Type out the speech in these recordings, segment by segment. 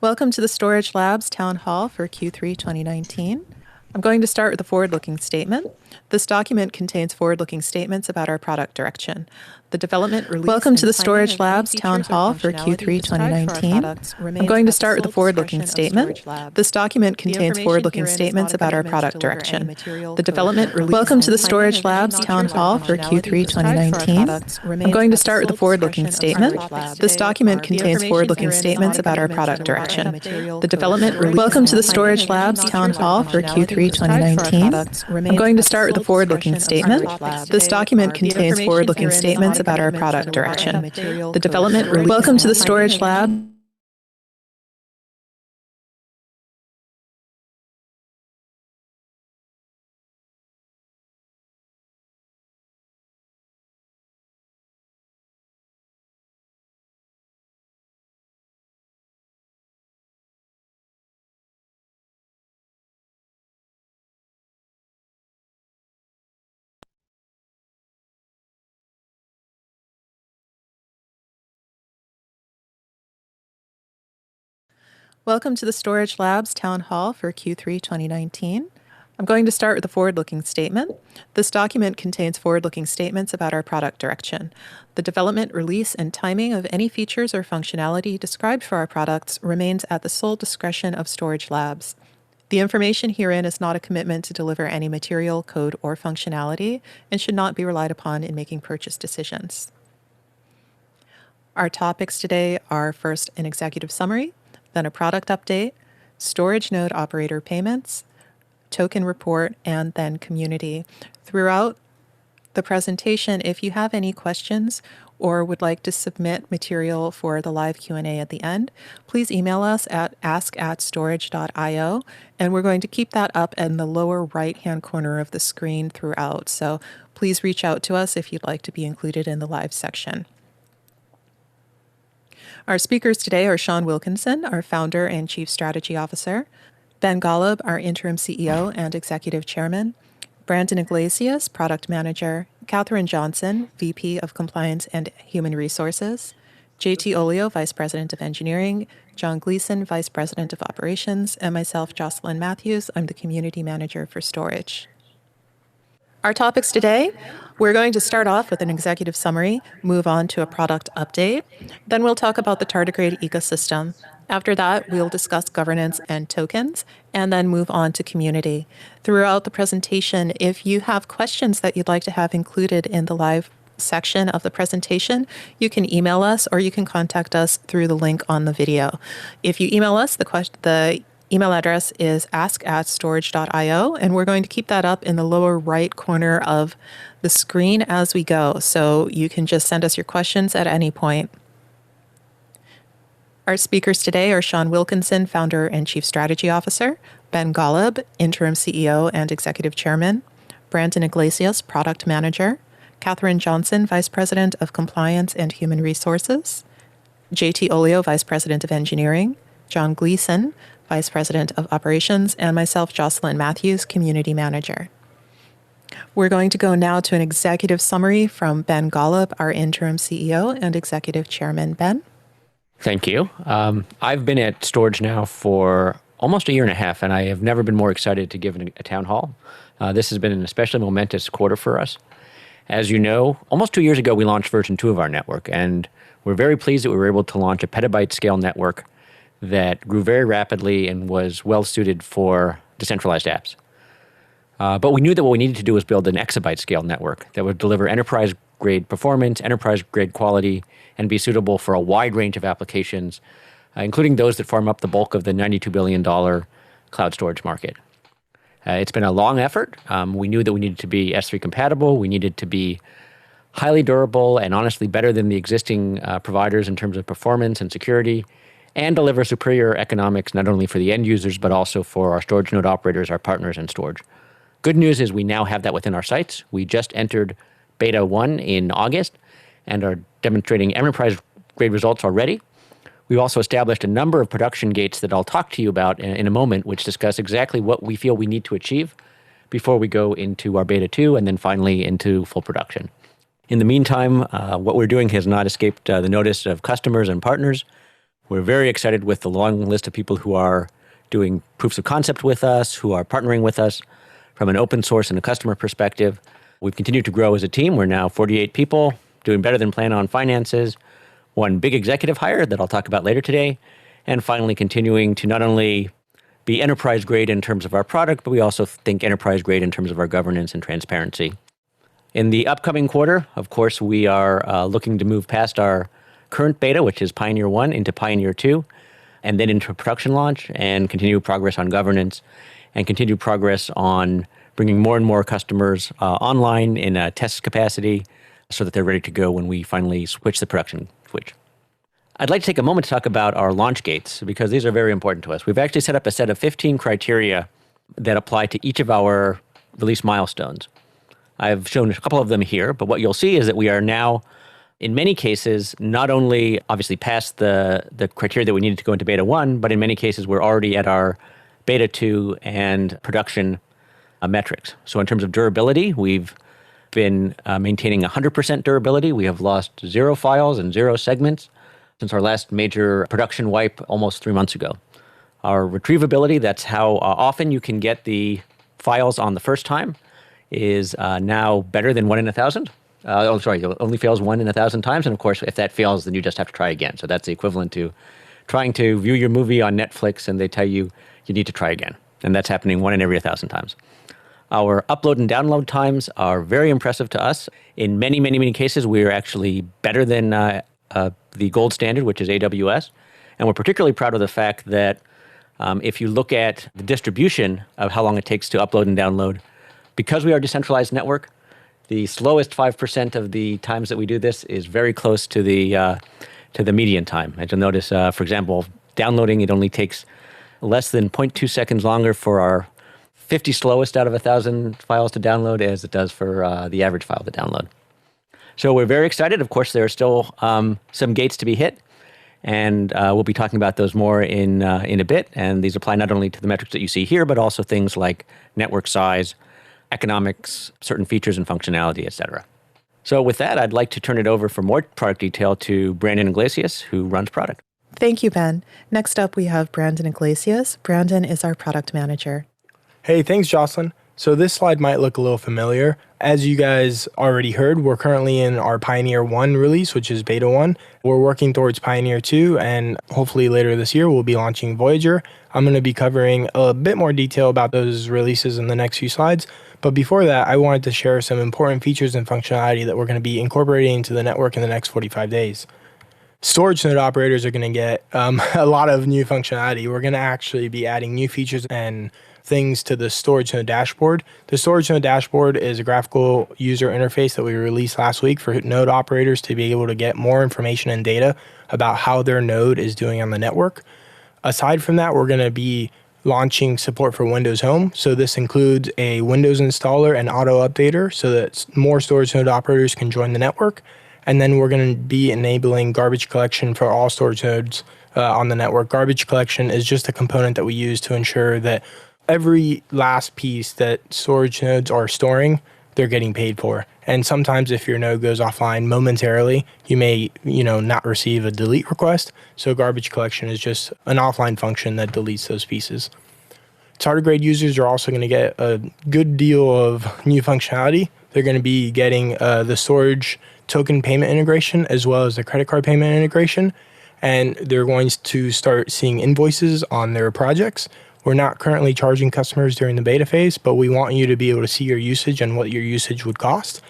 Welcome to the Storj Labs Town Hall for Q3 2019. I'm going to start with a forward-looking statement. This document contains forward-looking statements about our product direction. The development, release, Welcome to the Storj Labs Town Hall for Q3 2019. I'm going to start with a forward-looking statement. This document contains forward-looking statements about our product direction. The development, release, Welcome to the Storj Labs Town Hall for Q3 2019. I'm going to start with a forward-looking statement. This document contains forward-looking statements about our product direction. The development, release, Welcome to the Storj Labs Town Hall for Q3 2019. I'm going to start with a forward-looking statement. This document contains forward-looking statements about our product direction. The development, release, Welcome to the Storj Lab. Welcome to the Storj Labs Town Hall for Q3 2019. I'm going to start with a forward-looking statement. This document contains forward-looking statements about our product direction. The development, release, and timing of any features or functionality described for our products remains at the sole discretion of Storj Labs. The information herein is not a commitment to deliver any material, code, or functionality and should not be relied upon in making purchase decisions. Our topics today are first an executive summary, then a product update, storage node operator payments, token report, and then community. Throughout the presentation, if you have any questions or would like to submit material for the live Q&A at the end, please email us at ask@storj.io, and we're going to keep that up in the lower right-hand corner of the screen throughout. So please reach out to us if you'd like to be included in the live section. Our speakers today are Sean Wilkinson, our founder and chief strategy officer, Ben Golub, our interim CEO and executive chairman, Brandon Iglesias, product manager, Catherine Johnson, VP of compliance and human resources, JT Olio, vice president of engineering, John Gleason, vice president of operations, and myself, Jocelyn Matthews. I'm the community manager for Storj. Our topics today, we're going to start off with an executive summary, move on to a product update. Then we'll talk about the tardigrade ecosystem. After that, we'll discuss governance and tokens, and then move on to community. Throughout the presentation, if you have questions that you'd like to have included in the live section of the presentation, you can email us or you can contact us through the link on the video. If you email us, the email address is ask@storj.io, and we're going to keep that up in the lower right corner of the screen as we go, so you can just send us your questions at any point. Our speakers today are Sean Wilkinson, founder and chief strategy officer, Ben Golub, interim CEO and executive chairman, Brandon Iglesias, product manager, Catherine Johnson, vice president of compliance and human resources, JT Olio, vice president of engineering, John Gleason, vice president of operations, and myself, Jocelyn Matthews, community manager. We're going to go now to an executive summary from Ben Golub, our interim CEO and executive chairman. Ben? Thank you. I've been at Storj now for almost a year and a half, and I have never been more excited to give a town hall. This has been an especially momentous quarter for us. As you know, almost 2 years ago, we launched version 2 of our network, and we're very pleased that we were able to launch a petabyte scale network that grew very rapidly and was well suited for decentralized apps. But we knew that what we needed to do was build an exabyte scale network that would deliver enterprise grade performance, enterprise grade quality, and be suitable for a wide range of applications including those that form up the bulk of the $92 billion cloud storage market. It's been a long effort. We knew that we needed to be S3 compatible. We needed to be highly durable and honestly better than the existing providers in terms of performance and security, and deliver superior economics not only for the end users, but also for our storage node operators, our partners in Storj. Good news is we now have that within our sights. We just entered beta 1 in August and are demonstrating enterprise-grade results already. We've also established a number of production gates that I'll talk to you about in a moment, which discuss exactly what we feel we need to achieve before we go into our beta 2 and then finally into full production. In the meantime, what we're doing has not escaped the notice of customers and partners. We're very excited with the long list of people who are doing proofs of concept with us, who are partnering with us from an open source and a customer perspective. We've continued to grow as a team. We're now 48 people, doing better than planned on finances, one big executive hire that I'll talk about later today, and finally continuing to not only be enterprise grade in terms of our product, but we also think enterprise grade in terms of our governance and transparency. In the upcoming quarter, of course, we are looking to move past our current beta, which is Pioneer 1, into Pioneer 2, and then into production launch, and continue progress on governance, and continue progress on bringing more and more customers online in a test capacity so that they're ready to go when we finally switch the production switch. I'd like to take a moment to talk about our launch gates, because these are very important to us. We've actually set up a set of 15 criteria that apply to each of our release milestones. I've shown a couple of them here, but what you'll see is that we are now, in many cases, not only obviously past the criteria that we needed to go into beta 1, but in many cases we're already at our beta 2 and production metrics. So in terms of durability, we've been maintaining 100% durability. We have lost 0 files and 0 segments since our last major production wipe almost 3 months ago. Our retrievability, that's how often you can get the files on the first time, is now better than 1 in 1,000. It only fails 1 in 1,000 times. And of course, if that fails, then you just have to try again. So that's the equivalent to trying to view your movie on Netflix and they tell you you need to try again. And that's happening 1 in every 1,000 times. Our upload and download times are very impressive to us. In many, many, many cases, we are actually better than the gold standard, which is AWS. And we're particularly proud of the fact that if you look at the distribution of how long it takes to upload and download, because we are a decentralized network, the slowest 5% of the times that we do this is very close to the median time. As you'll notice, for example, downloading, it only takes less than 0.2 seconds longer for our 50 slowest out of 1,000 files to download as it does for the average file to download. So we're very excited. Of course, there are still some gates to be hit, and we'll be talking about those more in a bit. And these apply not only to the metrics that you see here, but also things like network size, economics, certain features and functionality, et cetera. So with that, I'd like to turn it over for more product detail to Brandon Iglesias, who runs product. Thank you, Ben. Next up, we have Brandon Iglesias. Brandon is our product manager. Hey, thanks, Jocelyn. So this slide might look a little familiar. As you guys already heard, we're currently in our Pioneer 1 release, which is beta 1. We're working towards Pioneer 2, and hopefully later this year, we'll be launching Voyager. I'm going to be covering a bit more detail about those releases in the next few slides. But before that, I wanted to share some important features and functionality that we're going to be incorporating into the network in the next 45 days. Storage node operators are going to get a lot of new functionality. We're going to actually be adding new features and things to the storage node dashboard. The storage node dashboard is a graphical user interface that we released last week for node operators to be able to get more information and data about how their node is doing on the network. Aside from that, we're going to be launching support for Windows Home. So this includes a Windows installer and auto updater so that more storage node operators can join the network. And then we're going to be enabling garbage collection for all storage nodes on the network. Garbage collection is just a component that we use to ensure that every last piece that storage nodes are storing, they're getting paid for. And sometimes if your node goes offline momentarily, you may, not receive a delete request. So garbage collection is just an offline function that deletes those pieces. Tardigrade users are also going to get a good deal of new functionality. They're going to be getting the storage token payment integration as well as the credit card payment integration. And they're going to start seeing invoices on their projects. We're not currently charging customers during the beta phase, but we want you to be able to see your usage and what your usage would cost.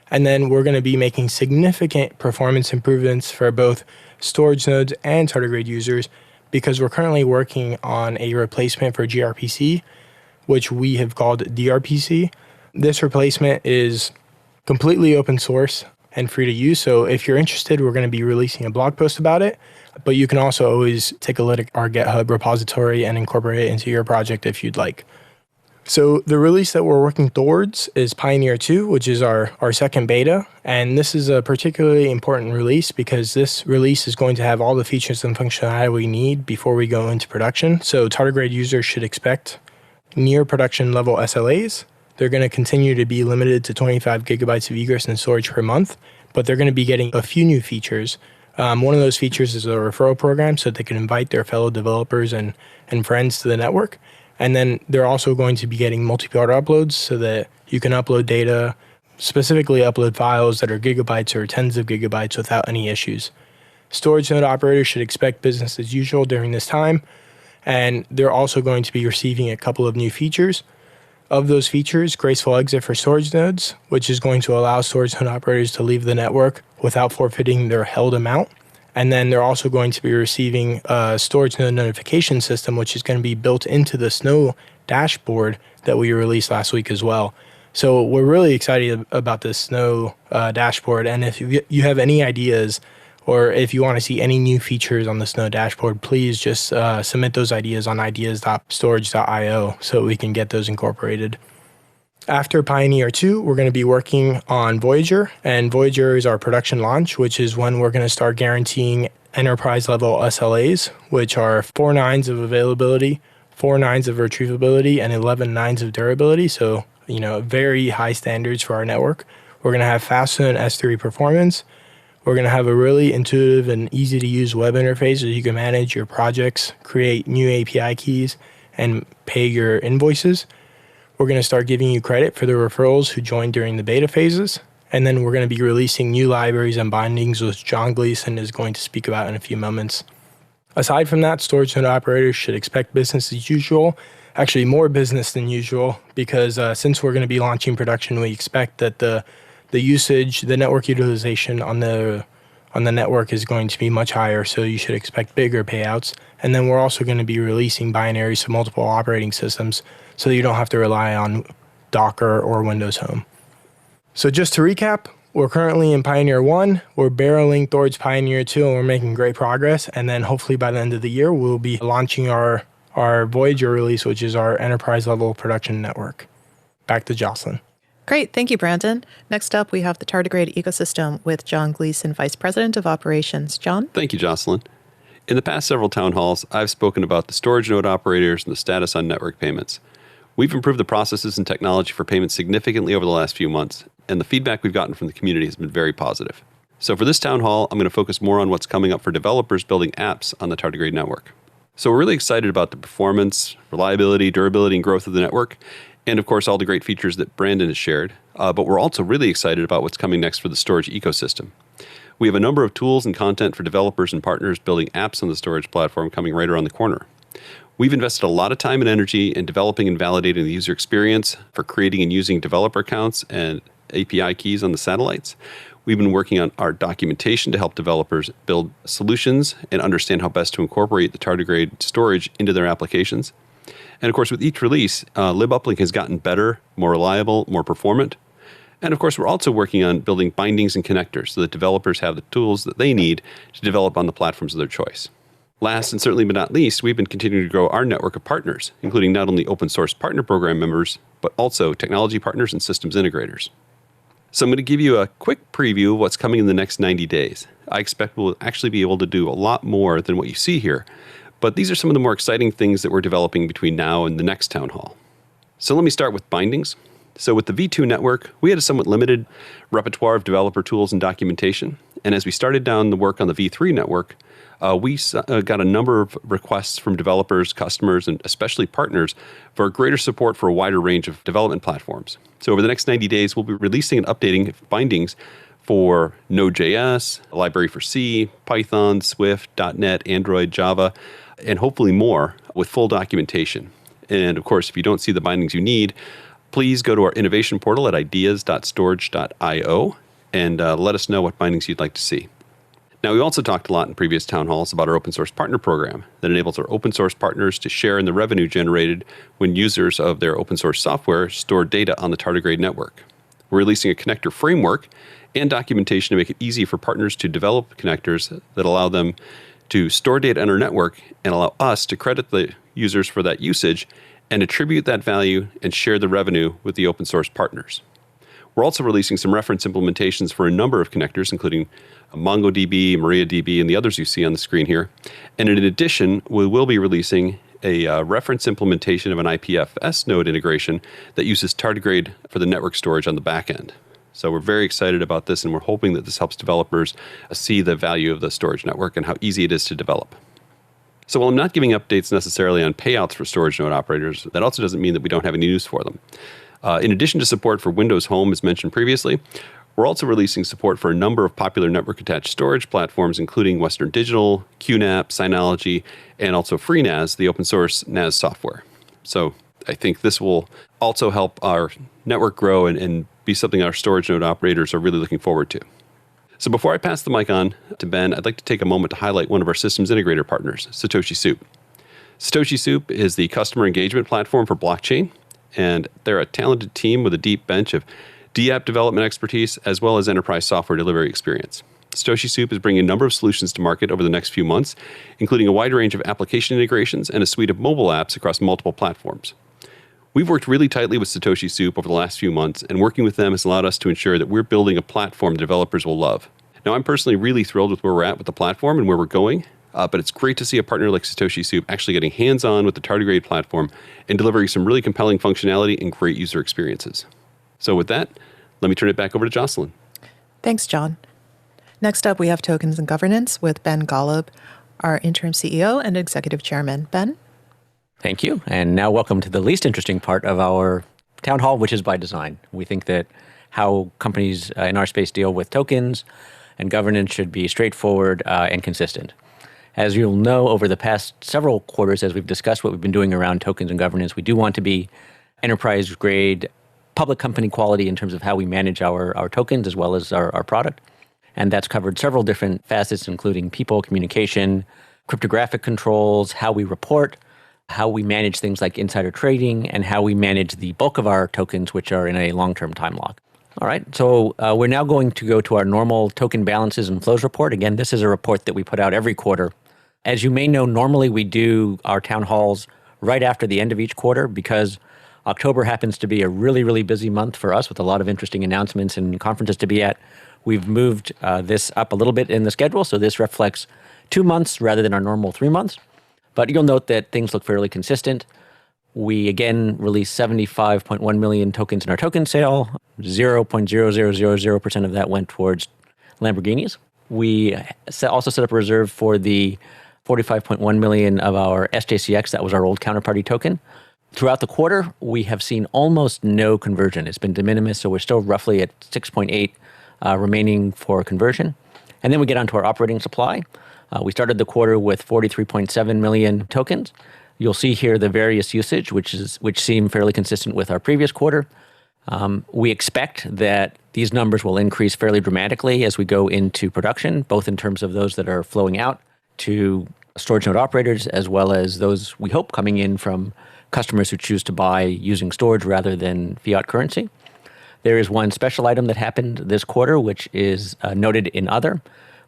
And then we're going to be making significant performance improvements for both storage nodes and tardigrade users because we're currently working on a replacement for gRPC, which we have called drPC. This replacement is completely open source and free to use. So if you're interested, we're going to be releasing a blog post about it. But you can also always take a look at our GitHub repository and incorporate it into your project if you'd like. So the release that we're working towards is Pioneer 2, which is our second beta. And this is a particularly important release because this release is going to have all the features and functionality we need before we go into production. So tardigrade users should expect near production level SLAs. They're going to continue to be limited to 25 gigabytes of egress and storage per month, but they're going to be getting a few new features. One of those features is a referral program so they can invite their fellow developers and friends to the network. And then they're also going to be getting multi-part uploads so that you can upload data, specifically upload files that are gigabytes or tens of gigabytes without any issues. Storage node operators should expect business as usual during this time. And they're also going to be receiving a couple of new features. Of those features, graceful exit for storage nodes, which is going to allow storage node operators to leave the network without forfeiting their held amount. And then they're also going to be receiving a storage node notification system, which is going to be built into the Snow dashboard that we released last week as well. So we're really excited about this Snow dashboard. And if you have any ideas or if you want to see any new features on the Snow dashboard, please just submit those ideas on ideas.storj.io so we can get those incorporated. After Pioneer 2, we're going to be working on Voyager, and Voyager is our production launch, which is when we're going to start guaranteeing enterprise level SLAs, which are 4 nines of availability, 4 nines of retrievability, and 11 nines of durability. So, very high standards for our network. We're going to have faster than S3 performance. We're going to have a really intuitive and easy to use web interface so you can manage your projects, create new API keys, and pay your invoices. We're going to start giving you credit for the referrals who joined during the beta phases. And then we're going to be releasing new libraries and bindings, which John Gleason is going to speak about in a few moments. Aside from that, storage node operators should expect business as usual, actually more business than usual, because since we're going to be launching production, we expect that the usage, the network utilization on the network is going to be much higher, so you should expect bigger payouts. And then we're also going to be releasing binaries to multiple operating systems, so you don't have to rely on Docker or Windows Home. So just to recap, we're currently in Pioneer 1, we're barreling towards Pioneer 2, and we're making great progress. And then hopefully by the end of the year, we'll be launching our Voyager release, which is our enterprise level production network. Back to Jocelyn. Great. Thank you, Brandon. Next up, we have the tardigrade ecosystem with John Gleason, Vice President of Operations. John? Thank you, Jocelyn. In the past several town halls, I've spoken about the storage node operators and the status on network payments. We've improved the processes and technology for payments significantly over the last few months, and the feedback we've gotten from the community has been very positive. So for this town hall, I'm going to focus more on what's coming up for developers building apps on the tardigrade network. So we're really excited about the performance, reliability, durability, and growth of the network, and of course all the great features that Brandon has shared. But we're also really excited about what's coming next for the Storj ecosystem. We have a number of tools and content for developers and partners building apps on the Storj platform coming right around the corner. We've invested a lot of time and energy in developing and validating the user experience for creating and using developer accounts and API keys on the satellites. We've been working on our documentation to help developers build solutions and understand how best to incorporate the tardigrade storage into their applications. And of course, with each release, libuplink has gotten better, more reliable, more performant. And of course, we're also working on building bindings and connectors so that developers have the tools that they need to develop on the platforms of their choice. Last and certainly but not least, we've been continuing to grow our network of partners, including not only open source partner program members, but also technology partners and systems integrators. So I'm going to give you a quick preview of what's coming in the next 90 days. I expect we'll actually be able to do a lot more than what you see here, but these are some of the more exciting things that we're developing between now and the next town hall. So let me start with bindings. So with the V2 network, we had a somewhat limited repertoire of developer tools and documentation. And as we started down the work on the V3 network, we got a number of requests from developers, customers, and especially partners for greater support for a wider range of development platforms. So over the next 90 days, we'll be releasing and updating bindings for Node.js, a library for C, Python, Swift, .NET, Android, Java, and hopefully more with full documentation. And of course, if you don't see the bindings you need, please go to our innovation portal at ideas.storj.io and let us know what bindings you'd like to see. Now, we also talked a lot in previous town halls about our open source partner program that enables our open source partners to share in the revenue generated when users of their open source software store data on the tardigrade network. We're releasing a connector framework and documentation to make it easy for partners to develop connectors that allow them to store data on our network and allow us to credit the users for that usage and attribute that value and share the revenue with the open source partners. We're also releasing some reference implementations for a number of connectors, including MongoDB, MariaDB, and the others you see on the screen here. And in addition, we will be releasing a reference implementation of an IPFS node integration that uses tardigrade for the network storage on the back end. So we're very excited about this, and we're hoping that this helps developers see the value of the storage network and how easy it is to develop. So while I'm not giving updates necessarily on payouts for storage node operators, that also doesn't mean that we don't have any news for them. In addition to support for Windows Home, as mentioned previously, we're also releasing support for a number of popular network-attached storage platforms, including Western Digital, QNAP, Synology, and also FreeNAS, the open-source NAS software. So I think this will also help our network grow and be something our storage node operators are really looking forward to. So before I pass the mic on to Ben, I'd like to take a moment to highlight one of our systems integrator partners, Satoshi Soup. Satoshi Soup is the customer engagement platform for blockchain, and they're a talented team with a deep bench of DApp development expertise as well as enterprise software delivery experience. Satoshi Soup is bringing a number of solutions to market over the next few months, including a wide range of application integrations and a suite of mobile apps across multiple platforms. We've worked really tightly with Satoshi Soup over the last few months, and working with them has allowed us to ensure that we're building a platform developers will love. Now, I'm personally really thrilled with where we're at with the platform and where we're going, but it's great to see a partner like Satoshi Soup actually getting hands-on with the tardigrade platform and delivering some really compelling functionality and great user experiences. So with that, let me turn it back over to Jocelyn. Thanks, John. Next up, we have Tokens and Governance with Ben Golub, our interim CEO and executive chairman. Ben? Thank you. And now welcome to the least interesting part of our town hall, which is by design. We think that how companies in our space deal with tokens and governance should be straightforward and consistent. As you'll know, over the past several quarters, as we've discussed what we've been doing around tokens and governance, we do want to be enterprise-grade public company quality in terms of how we manage our tokens as well as our product. And that's covered several different facets, including people, communication, cryptographic controls, how we report, how we manage things like insider trading, and how we manage the bulk of our tokens, which are in a long-term time lock. All right, so we're now going to go to our normal token balances and flows report. Again, this is a report that we put out every quarter. As you may know, normally we do our town halls right after the end of each quarter because October happens to be a really, really busy month for us with a lot of interesting announcements and conferences to be at. We've moved this up a little bit in the schedule, so this reflects 2 months rather than our normal 3 months. But you'll note that things look fairly consistent. We again released 75.1 million tokens in our token sale. 0.0000% of that went towards Lamborghinis. We also set up a reserve for the 45.1 million of our SJCX, that was our old counterparty token. Throughout the quarter, we have seen almost no conversion. It's been de minimis, so we're still roughly at 6.8 remaining for conversion. And then we get onto our operating supply. We started the quarter with 43.7 million tokens. You'll see here the various usage, which seem fairly consistent with our previous quarter. We expect that these numbers will increase fairly dramatically as we go into production, both in terms of those that are flowing out to storage node operators, as well as those we hope coming in from customers who choose to buy using storage rather than fiat currency. There is one special item that happened this quarter, which is noted in other.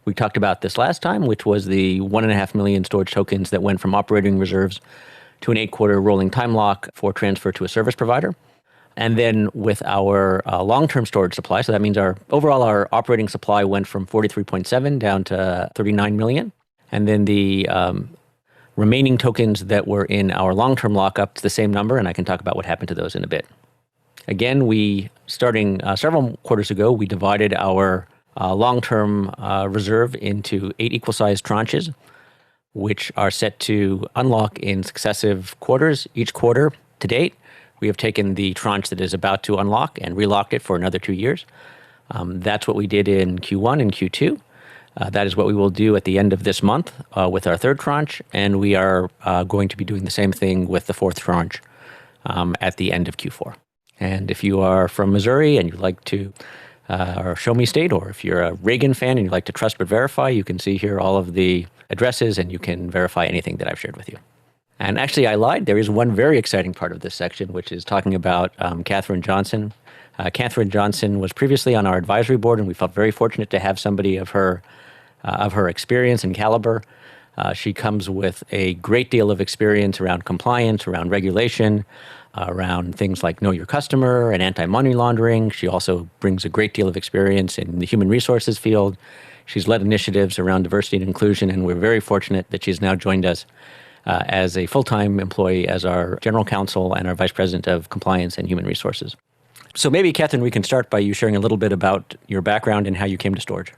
We talked about this last time, which was the 1.5 million storage tokens that went from operating reserves to an 8-quarter rolling time lock for transfer to a service provider. And then with our long-term storage supply, so that means our operating supply went from 43.7 down to 39 million. And then the remaining tokens that were in our long-term lockup, it's the same number, and I can talk about what happened to those in a bit. Again, starting several quarters ago, we divided our long-term reserve into 8 equal-sized tranches, which are set to unlock in successive quarters. Each quarter to date, we have taken the tranche that is about to unlock and relocked it for another 2 years. That's what we did in Q1 and Q2. That is what we will do at the end of this month with our third tranche, and we are going to be doing the same thing with the fourth tranche at the end of Q4. And if you are from Missouri and you'd like to or Show Me State, or if you're a Reagan fan and you like to trust but verify, you can see here all of the addresses and you can verify anything that I've shared with you. And actually, I lied. There is one very exciting part of this section, which is talking about Catherine Johnson. Catherine Johnson was previously on our advisory board, and we felt very fortunate to have somebody of her experience and caliber. She comes with a great deal of experience around compliance, around regulation, around things like know your customer and anti-money laundering. She also brings a great deal of experience in the human resources field. She's led initiatives around diversity and inclusion, and we're very fortunate that she's now joined us as a full-time employee as our general counsel and our vice president of compliance and human resources. So maybe, Catherine, we can start by you sharing a little bit about your background and how you came to Storj.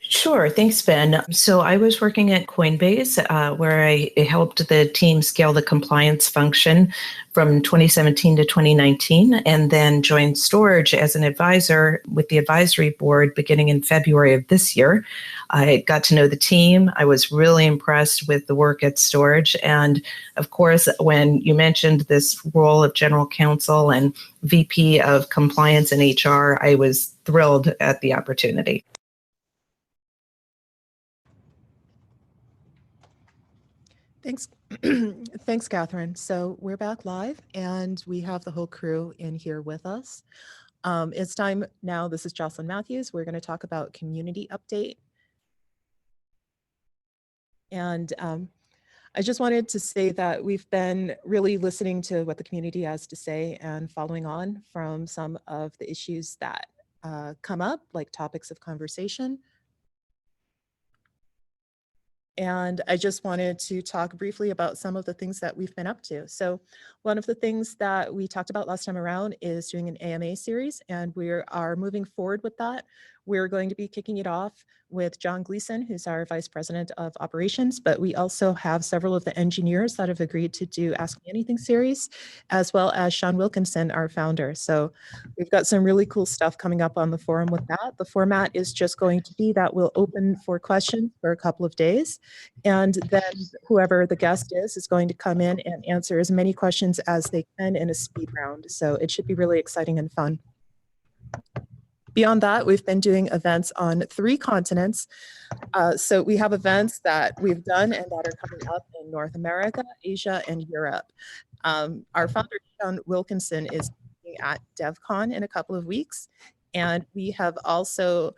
Sure. Thanks, Ben. So I was working at Coinbase, where I helped the team scale the compliance function from 2017 to 2019, and then joined Storj as an advisor with the advisory board beginning in February of this year. I got to know the team. I was really impressed with the work at Storj. And of course, when you mentioned this role of general counsel and VP of compliance and HR, I was thrilled at the opportunity. Thanks. Thanks, Catherine. So we're back live and we have the whole crew in here with us. It's time now. This is Jocelyn Matthews. We're going to talk about community update. And I just wanted to say that we've been really listening to what the community has to say and following on from some of the issues that come up, like topics of conversation. And I just wanted to talk briefly about some of the things that we've been up to. So one of the things that we talked about last time around is doing an AMA series, and we are moving forward with that. We're going to be kicking it off with John Gleason, who's our Vice President of Operations, but we also have several of the engineers that have agreed to do Ask Me Anything series, as well as Sean Wilkinson, our founder. So we've got some really cool stuff coming up on the forum with that. The format is just going to be that we'll open for questions for a couple of days, and then whoever the guest is going to come in and answer as many questions as they can in a speed round. So it should be really exciting and fun. Beyond that, we've been doing events on 3 continents. So we have events that we've done and that are coming up in North America, Asia, and Europe. Our founder, Sean Wilkinson, is speaking at DevCon in a couple of weeks. And we have also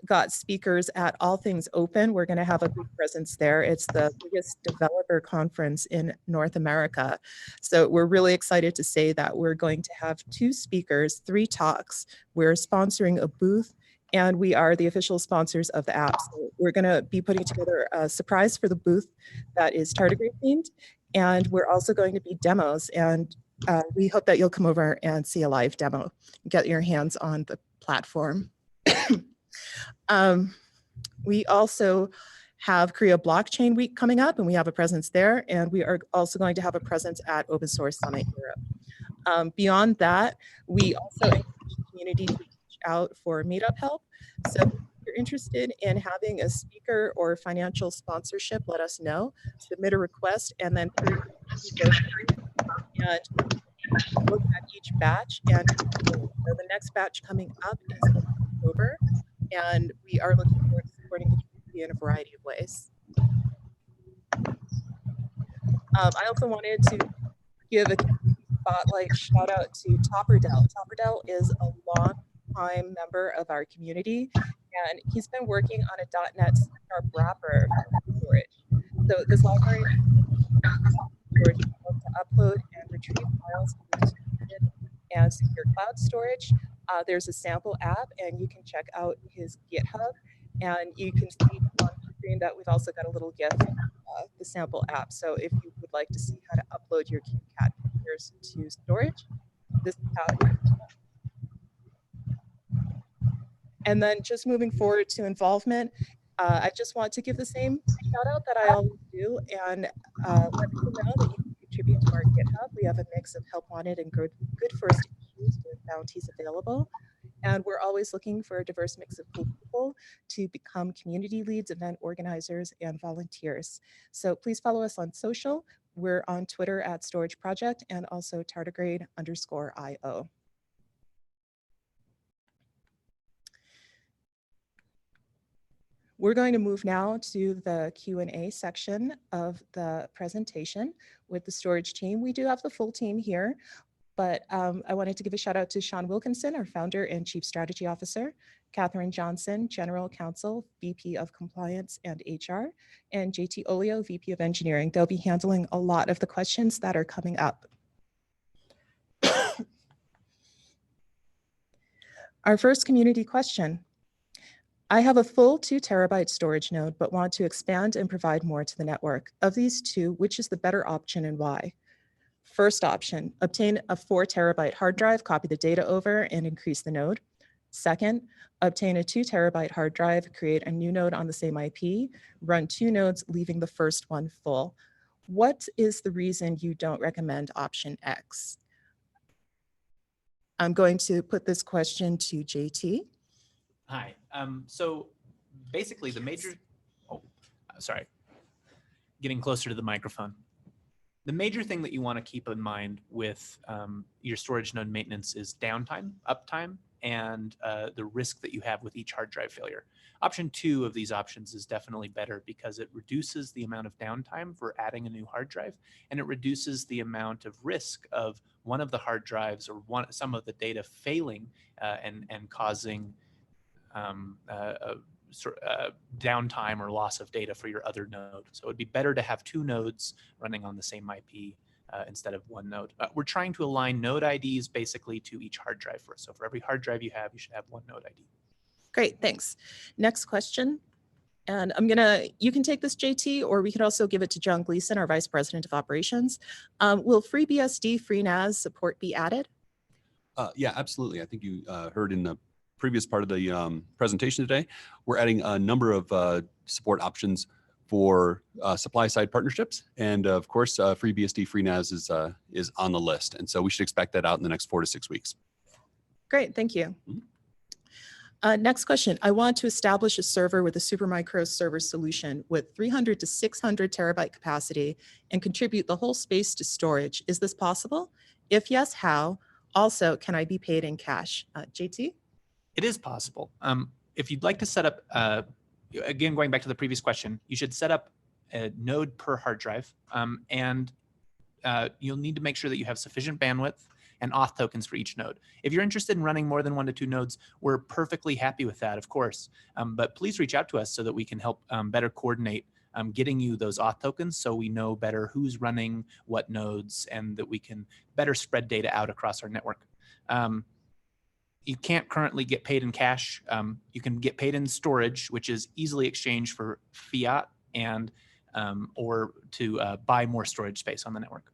got speakers at All Things Open. We're going to have a big presence there. It's the biggest developer conference in North America. So we're really excited to say that we're going to have 2 speakers, 3 talks. We're sponsoring a booth, and we are the official sponsors of the app. So we're going to be putting together a surprise for the booth that is tardigrade themed. And we're also going to be demos. And we hope that you'll come over and see a live demo, get your hands on the platform. We also have Korea Blockchain Week coming up, and we have a presence there. And we are also going to have a presence at Open Source Summit Europe. Beyond that, we also encourage the community to reach out for meetup help. So if you're interested in having a speaker or financial sponsorship, let us know. Submit a request, and then and look at each batch. And so the next batch coming up is in October. And we are looking forward to supporting the community in a variety of ways. I also wanted to give a spotlight shout out to Topperdell. Topperdell is a long-time member of our community, and he's been working on a .NET Sharp wrapper for storage. So this library storage to upload and retrieve files and secure cloud storage. There's a sample app, and you can check out his GitHub, and you can see on the screen that we've also got a little GIF, the sample app. So if you would like to see how to upload your KitKat pictures to storage, this is how it is. And then just moving forward to involvement, I just want to give the same shout out that I always do, and let people know that you can contribute to our GitHub. We have a mix of help wanted and good first issues with bounties available. And we're always looking for a diverse mix of cool people to become community leads, event organizers, and volunteers. So please follow us on social. We're on Twitter at Storj Project and also tardigrade_IO. We're going to move now to the Q&A section of the presentation with the Storj team. We do have the full team here, but I wanted to give a shout out to Sean Wilkinson, our founder and chief strategy officer, Catherine Johnson, general counsel, VP of compliance and HR, and JT Olio, VP of engineering. They'll be handling a lot of the questions that are coming up. Our first community question. I have a full 2 terabyte storage node, but want to expand and provide more to the network. Of these two, which is the better option and why? First option, obtain a 4 terabyte hard drive, copy the data over, and increase the node. Second, obtain a 2 terabyte hard drive, create a new node on the same IP, run 2 nodes, leaving the first one full. What is the reason you don't recommend option X? I'm going to put this question to JT. Hi. So basically the major, getting closer to the microphone. The major thing that you want to keep in mind with your storage node maintenance is downtime, uptime, and the risk that you have with each hard drive failure. Option 2 of these options is definitely better because it reduces the amount of downtime for adding a new hard drive, and it reduces the amount of risk of one of the hard drives or some of the data failing and causing downtime or loss of data for your other node. So it'd be better to have 2 nodes running on the same IP instead of 1 node. We're trying to align node IDs basically to each hard drive first. So for every hard drive you have, you should have 1 node ID. Great, thanks. Next question. And you can take this, JT, or we could also give it to John Gleason, our Vice President of Operations. Will FreeBSD, FreeNAS support be added? Yeah, absolutely. I think you heard in the previous part of the presentation today, we're adding a number of support options for supply side partnerships. And of course, FreeBSD, FreeNAS is on the list. And so we should expect that out in the next 4 to 6 weeks. Great, thank you. Next question. I want to establish a server with a Supermicro server solution with 300 to 600 terabyte capacity and contribute the whole space to storage. Is this possible? If yes, how? Also, can I be paid in cash? JT? It is possible. If you'd like to set up, again, going back to the previous question, you should set up a node per hard drive, and you'll need to make sure that you have sufficient bandwidth and auth tokens for each node. If you're interested in running more than 1 to 2 nodes, we're perfectly happy with that, of course. But please reach out to us so that we can help better coordinate getting you those auth tokens so we know better who's running what nodes and that we can better spread data out across our network. You can't currently get paid in cash. You can get paid in storage, which is easily exchanged for fiat and or to buy more storage space on the network.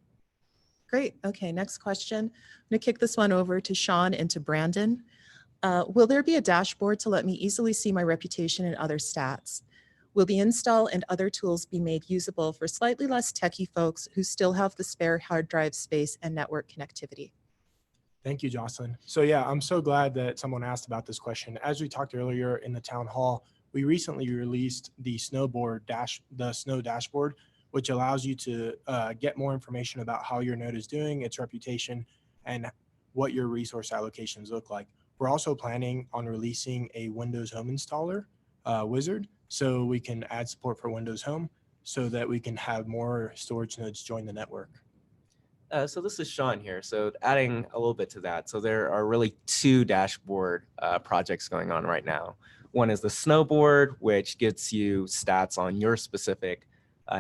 Great. Okay, next question. I'm going to kick this one over to Sean and to Brandon. Will there be a dashboard to let me easily see my reputation and other stats? Will the install and other tools be made usable for slightly less techie folks who still have the spare hard drive space and network connectivity? Thank you, Jocelyn. So yeah, I'm so glad that someone asked about this question. As we talked earlier in the town hall, we recently released the Snow dashboard, which allows you to get more information about how your node is doing, its reputation, and what your resource allocations look like. We're also planning on releasing a Windows Home installer wizard, so we can add support for Windows Home so that we can have more storage nodes join the network. So this is Sean here. So adding a little bit to that. So there are really 2 dashboard projects going on right now. One is the Snowboard, which gets you stats on your specific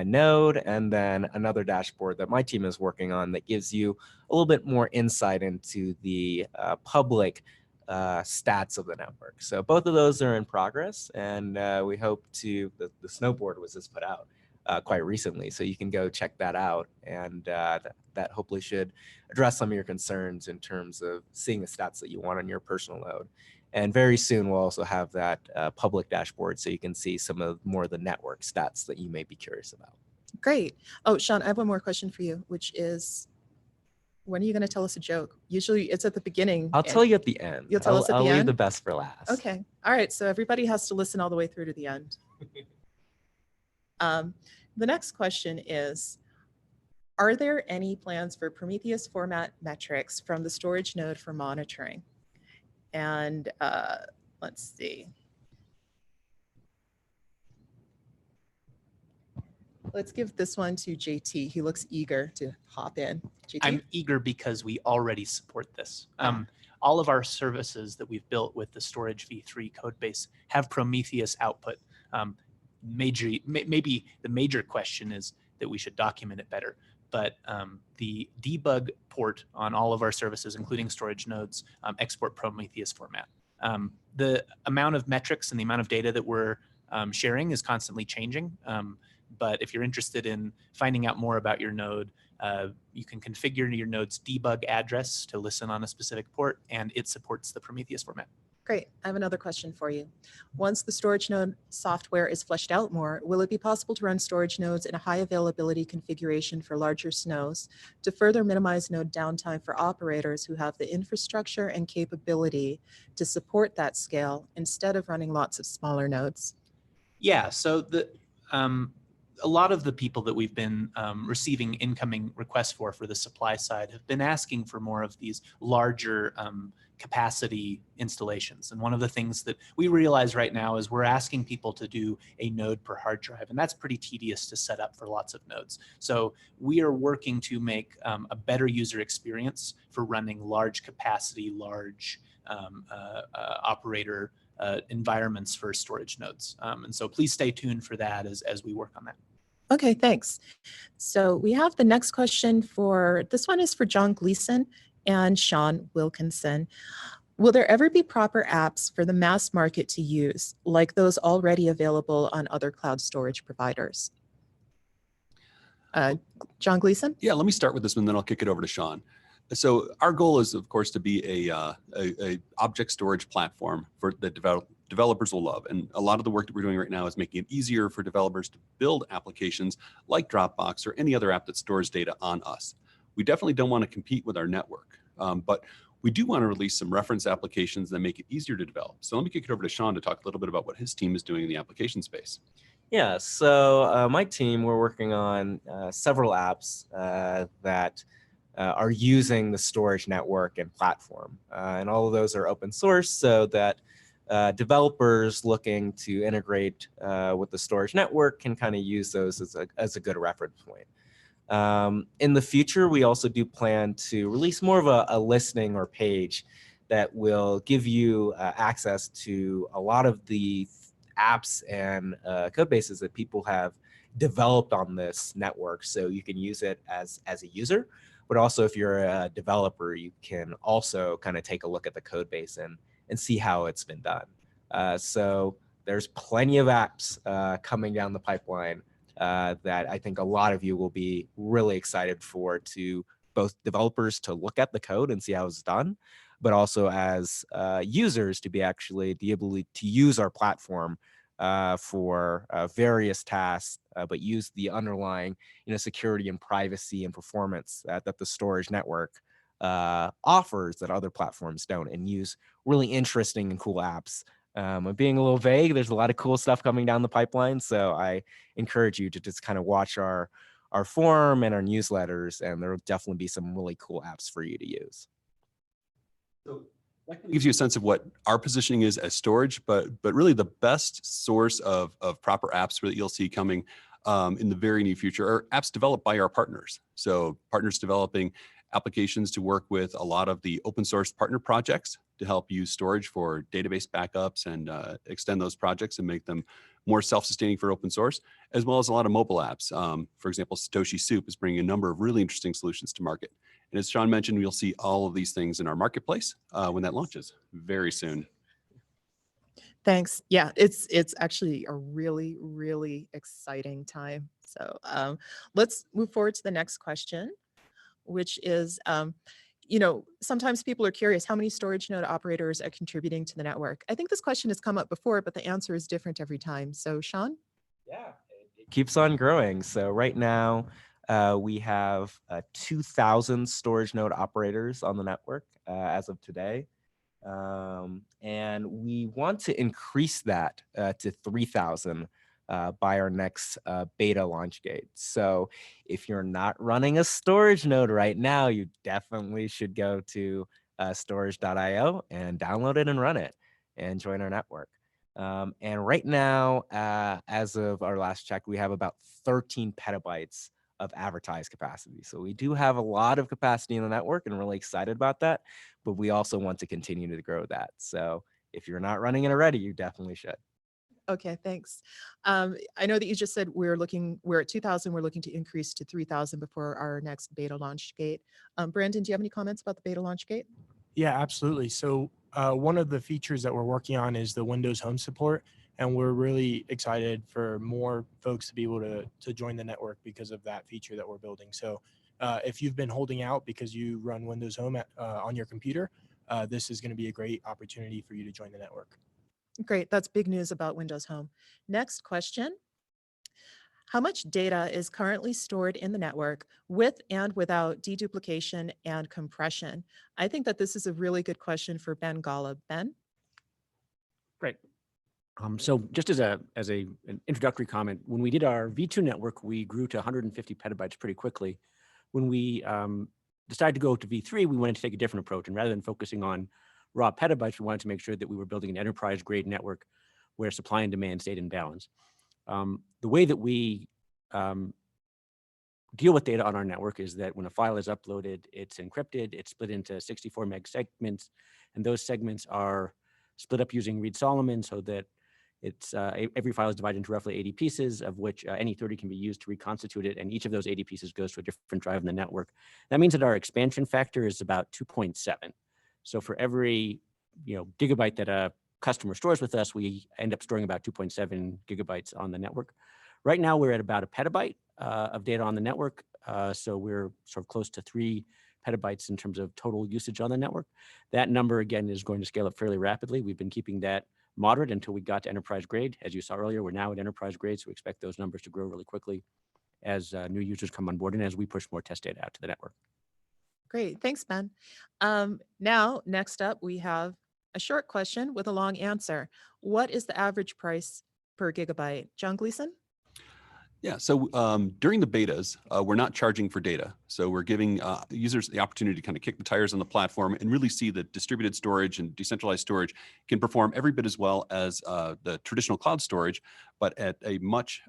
node, and then another dashboard that my team is working on that gives you a little bit more insight into the public stats of the network. So both of those are in progress, and we hope to, the Snowboard was just put out quite recently, so you can go check that out, and that hopefully should address some of your concerns in terms of seeing the stats that you want on your personal node. And very soon we'll also have that public dashboard so you can see some of more of the network stats that you may be curious about. Great. Oh, Sean, I have one more question for you, which is, when are you going to tell us a joke? Usually it's at the beginning. I'll tell you at the end. You'll tell us at the end? I'll leave the best for last. Okay. All right. So everybody has to listen all the way through to the end. The next question is, are there any plans for Prometheus format metrics from the storage node for monitoring? And let's see. Let's give this one to JT. He looks eager to hop in. JT? I'm eager because we already support this. All of our services that we've built with the Storj v3 code base have Prometheus output. Maybe the major question is that we should document it better. But the debug port on all of our services, including storage nodes, export Prometheus format. The amount of metrics and the amount of data that we're sharing is constantly changing. But if you're interested in finding out more about your node, you can configure your node's debug address to listen on a specific port, and it supports the Prometheus format. Great. I have another question for you. Once the storage node software is fleshed out more, will it be possible to run storage nodes in a high availability configuration for larger snows to further minimize node downtime for operators who have the infrastructure and capability to support that scale instead of running lots of smaller nodes? Yeah, so a lot of the people that we've been receiving incoming requests for the supply side have been asking for more of these larger capacity installations. And one of the things that we realize right now is we're asking people to do a node per hard drive, and that's pretty tedious to set up for lots of nodes. So we are working to make a better user experience for running large capacity, large operator environments for storage nodes. And so please stay tuned for that as we work on that. Okay, thanks. So we have the next question this one is for John Gleason and Sean Wilkinson. Will there ever be proper apps for the mass market to use, like those already available on other cloud storage providers? John Gleason? Yeah, let me start with this one, then I'll kick it over to Sean. So our goal is, of course, to be a object storage platform for that developers will love. And a lot of the work that we're doing right now is making it easier for developers to build applications like Dropbox or any other app that stores data on us. We definitely don't want to compete with our network, but we do want to release some reference applications that make it easier to develop. So let me kick it over to Sean to talk a little bit about what his team is doing in the application space. Yeah, so my team, we're working on several apps that are using the Storj network and platform. And all of those are open source so that developers looking to integrate with the Storj network can kind of use those as a good reference point. In the future, we also do plan to release more of a listing or page that will give you access to a lot of the apps and code bases that people have developed on this network. So you can use it as a user, but also if you're a developer, you can also kind of take a look at the code base and see how it's been done. So there's plenty of apps coming down the pipeline that I think a lot of you will be really excited for, to both developers to look at the code and see how it's done, but also as users to be actually the ability to use our platform for various tasks, but use the underlying security and privacy and performance that the Storj network offers that other platforms don't, and use really interesting and cool apps. I'm being a little vague. There's a lot of cool stuff coming down the pipeline, so I encourage you to just kind of watch our forum and our newsletters, and there will definitely be some really cool apps for you to use. So that gives you a sense of what our positioning is as Storj, but really the best source of proper apps that you'll see coming in the very near future are apps developed by our partners. So partners developing applications to work with a lot of the open source partner projects to help use Storj for database backups and extend those projects and make them more self-sustaining for open source, as well as a lot of mobile apps. For example, Satoshi Soup is bringing a number of really interesting solutions to market. And as Sean mentioned, we'll see all of these things in our marketplace when that launches very soon. Thanks. Yeah, it's actually a really, really exciting time. So let's move forward to the next question, which is, sometimes people are curious how many storage node operators are contributing to the network. I think this question has come up before, but the answer is different every time. So Sean? Yeah, it keeps on growing. So right now, we have 2,000 storage node operators on the network as of today. And we want to increase that to 3,000 by our next beta launch date. So if you're not running a storage node right now, you definitely should go to storj.io and download it and run it and join our network. And right now, as of our last check, we have about 13 petabytes of advertised capacity. So we do have a lot of capacity in the network and really excited about that, but we also want to continue to grow that. So if you're not running it already, you definitely should. Okay, thanks. I know that you just said we're at 2,000, we're looking to increase to 3,000 before our next beta launch gate. Brandon, do you have any comments about the beta launch gate? Yeah, absolutely. So one of the features that we're working on is the Windows Home support, and we're really excited for more folks to be able to join the network because of that feature that we're building. So if you've been holding out because you run Windows Home on your computer, this is going to be a great opportunity for you to join the network. Great, that's big news about Windows Home. Next question. How much data is currently stored in the network with and without deduplication and compression? I think that this is a really good question for Ben Golub. Ben? Great. So just as an introductory comment, when we did our V2 network, we grew to 150 petabytes pretty quickly. When we decided to go to V3, we wanted to take a different approach. And rather than focusing on raw petabytes, we wanted to make sure that we were building an enterprise-grade network where supply and demand stayed in balance. The way that we deal with data on our network is that when a file is uploaded, it's encrypted, it's split into 64 meg segments, and those segments are split up using Reed-Solomon so that it's every file is divided into roughly 80 pieces, of which any 30 can be used to reconstitute it, and each of those 80 pieces goes to a different drive in the network. That means that our expansion factor is about 2.7. So for every gigabyte that a customer stores with us, we end up storing about 2.7 gigabytes on the network. Right now, we're at about a petabyte of data on the network, so we're sort of close to 3 petabytes in terms of total usage on the network. That number, again, is going to scale up fairly rapidly. We've been keeping that moderate until we got to enterprise grade. As you saw earlier, we're now at enterprise grade, so we expect those numbers to grow really quickly as new users come on board and as we push more test data out to the network. Great, thanks, Ben. Now, next up, we have a short question with a long answer. What is the average price per gigabyte? John Gleason? Yeah, so during the betas, we're not charging for data. So we're giving users the opportunity to kind of kick the tires on the platform and really see that distributed storage and decentralized storage can perform every bit as well as the traditional cloud storage, but at a much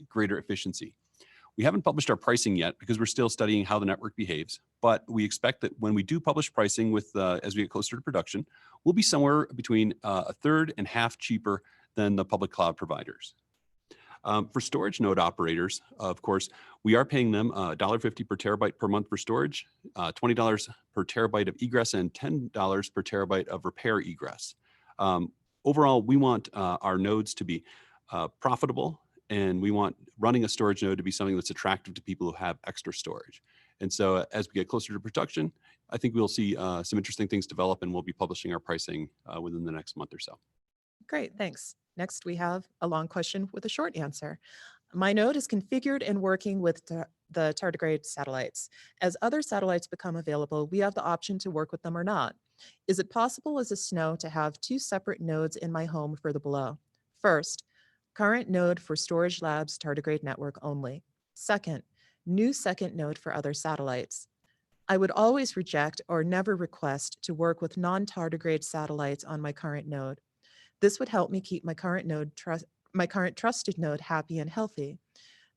greater efficiency. We haven't published our pricing yet because we're still studying how the network behaves, but we expect that when we do publish pricing as we get closer to production, we'll be somewhere between a third and half cheaper than the public cloud providers. For storage node operators, of course, we are paying them $1.50 per terabyte per month for storage, $20 per terabyte of egress, and $10 per terabyte of repair egress. Overall, we want our nodes to be profitable, and we want running a storage node to be something that's attractive to people who have extra storage. And so as we get closer to production, I think we'll see some interesting things develop, and we'll be publishing our pricing within the next month or so. Great, thanks. Next, we have a long question with a short answer. My node is configured and working with the tardigrade satellites. As other satellites become available, we have the option to work with them or not. Is it possible as a SNO to have 2 separate nodes in my home for the below? First, current node for Storj Labs tardigrade network only. Second, new second node for other satellites. I would always reject or never request to work with non-tardigrade satellites on my current node. This would help me keep my current trusted node happy and healthy.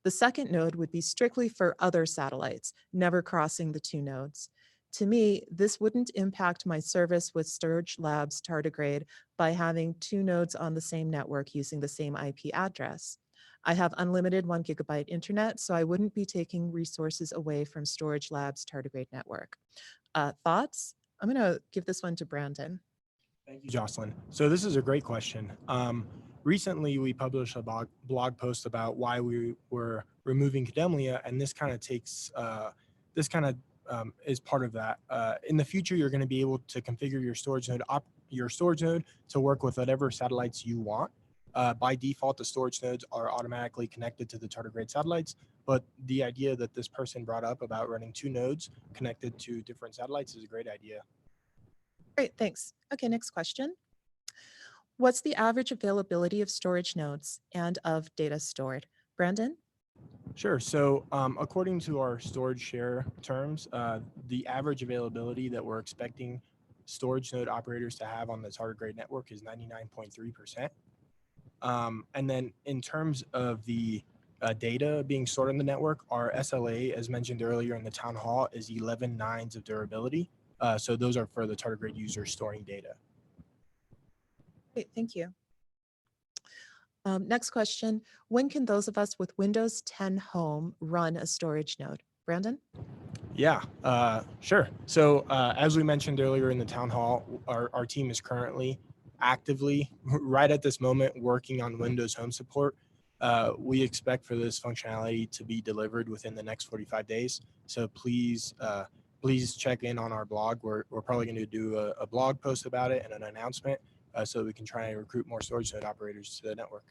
The second node would be strictly for other satellites, never crossing the 2 nodes. To me, this wouldn't impact my service with Storj Labs tardigrade by having 2 nodes on the same network using the same IP address. I have unlimited 1 gigabyte internet, so I wouldn't be taking resources away from Storj Labs tardigrade network. Thoughts? I'm going to give this one to Brandon. Thank you, Jocelyn. So this is a great question. Recently, we published a blog post about why we were removing Kademlia, and this kind of is part of that. In the future, you're going to be able to configure your storage node to work with whatever satellites you want. By default, the storage nodes are automatically connected to the tardigrade satellites, but the idea that this person brought up about running 2 nodes connected to different satellites is a great idea. Great, thanks. Okay, next question. What's the average availability of storage nodes and of data stored? Brandon? Sure. So according to our storage share terms, the average availability that we're expecting storage node operators to have on the tardigrade network is 99.3%. And then in terms of the data being stored in the network, our SLA, as mentioned earlier in the town hall, is 11 nines of durability. So those are for the tardigrade users storing data. Great, thank you. Next question, when can those of us with Windows 10 Home run a storage node? Brandon? Yeah, sure. So as we mentioned earlier in the town hall, our team is currently actively, right at this moment, working on Windows Home support. We expect for this functionality to be delivered within the next 45 days. So please, please check in on our blog. We're probably going to do a blog post about it and an announcement so we can try and recruit more storage node operators to the network.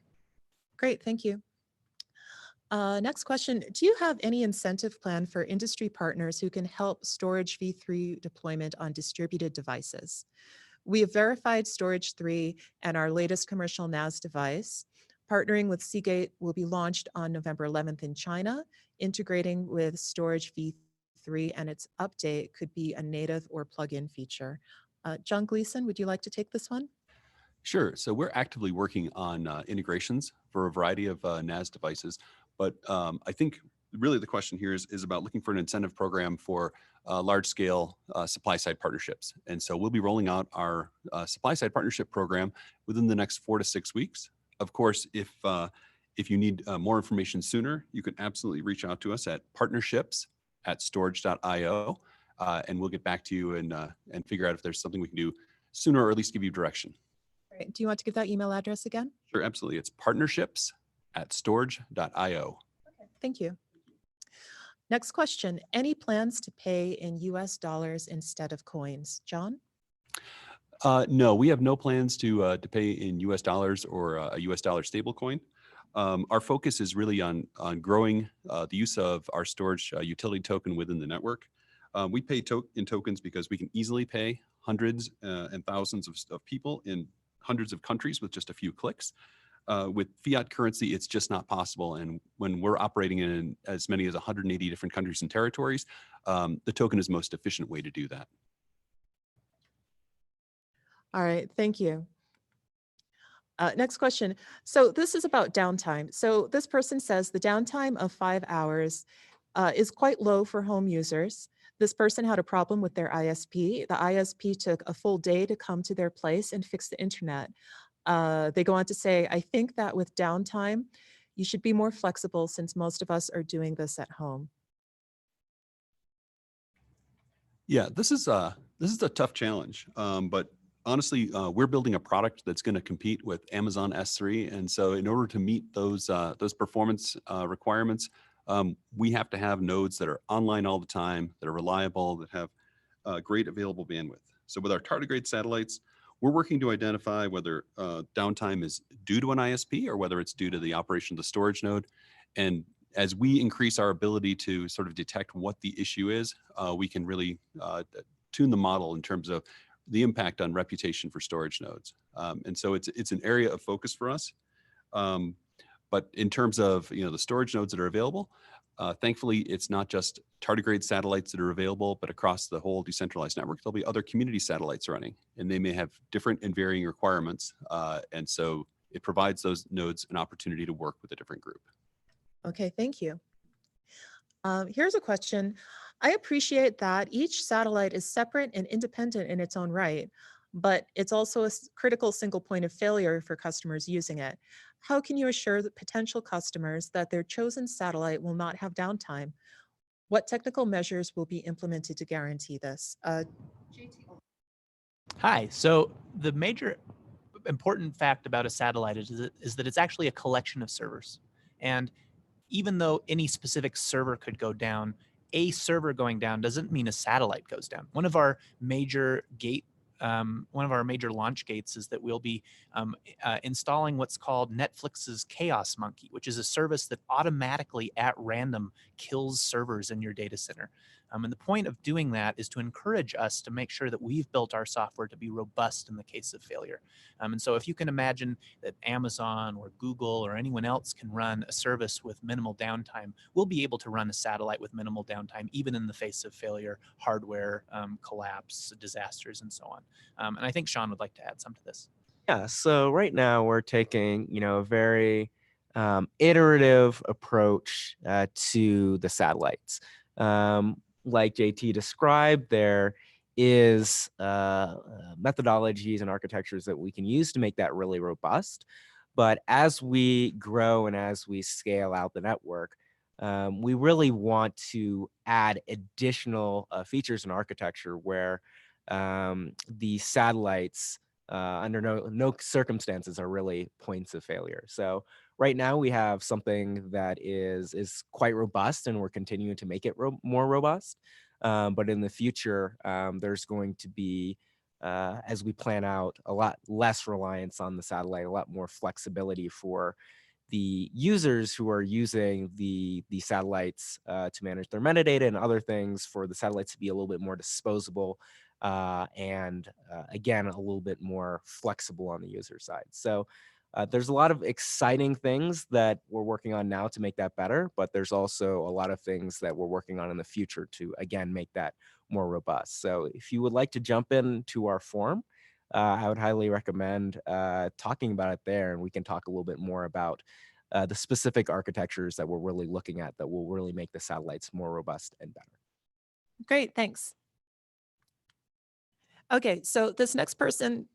Great, thank you. Next question, do you have any incentive plan for industry partners who can help Storj v3 deployment on distributed devices? We have verified Storj 3 and our latest commercial NAS device. Partnering with Seagate will be launched on November 11th in China. Integrating with Storj v3 and its update could be a native or plug-in feature. John Gleason, would you like to take this one? Sure. So we're actively working on integrations for a variety of NAS devices. But I think really the question here is about looking for an incentive program for large scale supply side partnerships. And so we'll be rolling out our supply side partnership program within the next 4 to 6 weeks. Of course, if you need more information sooner, you can absolutely reach out to us at partnerships@storj.io, and we'll get back to you and figure out if there's something we can do sooner, or at least give you direction. Great. Do you want to give that email address again? Sure, absolutely. It's partnerships@storj.io. Okay, thank you. Next question, any plans to pay in US dollars instead of coins? John? No, we have no plans to pay in US dollars or a US dollar stablecoin. Our focus is really on growing the use of our Storj utility token within the network. We pay in tokens because we can easily pay hundreds and thousands of people in hundreds of countries with just a few clicks. With fiat currency, it's just not possible. And when we're operating in as many as 180 different countries and territories, the token is the most efficient way to do that. All right, thank you. Next question. So this is about downtime. So this person says the downtime of 5 hours is quite low for home users. This person had a problem with their ISP. The ISP took a full day to come to their place and fix the internet. They go on to say, I think that with downtime, you should be more flexible since most of us are doing this at home. Yeah, this is a tough challenge, but honestly, we're building a product that's going to compete with Amazon S3, and so in order to meet those performance requirements, we have to have nodes that are online all the time, that are reliable, that have great available bandwidth. So with our tardigrade satellites, we're working to identify whether downtime is due to an ISP or whether it's due to the operation of the storage node. And as we increase our ability to sort of detect what the issue is, we can really tune the model in terms of the impact on reputation for storage nodes. And so it's an area of focus for us. But in terms of the storage nodes that are available, thankfully, it's not just tardigrade satellites that are available, but across the whole decentralized network, there'll be other community satellites running, and they may have different and varying requirements. And so it provides those nodes an opportunity to work with a different group. Okay, thank you. Here's a question. I appreciate that each satellite is separate and independent in its own right, but it's also a critical single point of failure for customers using it. How can you assure the potential customers that their chosen satellite will not have downtime? What technical measures will be implemented to guarantee this? Hi, so the major important fact about a satellite is that it's actually a collection of servers. And even though any specific server could go down, a server going down doesn't mean a satellite goes down. One of our major launch gates is that we'll be installing what's called Netflix's Chaos Monkey, which is a service that automatically at random kills servers in your data center. And the point of doing that is to encourage us to make sure that we've built our software to be robust in the case of failure. And so if you can imagine that Amazon or Google or anyone else can run a service with minimal downtime, we'll be able to run a satellite with minimal downtime, even in the face of failure, hardware collapse, disasters, and so on. And I think Sean would like to add some to this. Yeah, so right now we're taking, a very iterative approach to the satellites. Like JT described, there is methodologies and architectures that we can use to make that really robust. But as we grow and as we scale out the network, we really want to add additional features and architecture where the satellites under no circumstances are really points of failure. So right now we have something that is quite robust, and we're continuing to make it more robust. But in the future, there's going to be, as we plan out, a lot less reliance on the satellite, a lot more flexibility for the users who are using the satellites to manage their metadata and other things, for the satellites to be a little bit more disposable and again, a little bit more flexible on the user side. So there's a lot of exciting things that we're working on now to make that better, but there's also a lot of things that we're working on in the future to, again, make that more robust. So if you would like to jump into our forum, I would highly recommend talking about it there, and we can talk a little bit more about the specific architectures that we're really looking at that will really make the satellites more robust and better. Great, thanks. Okay, so this next person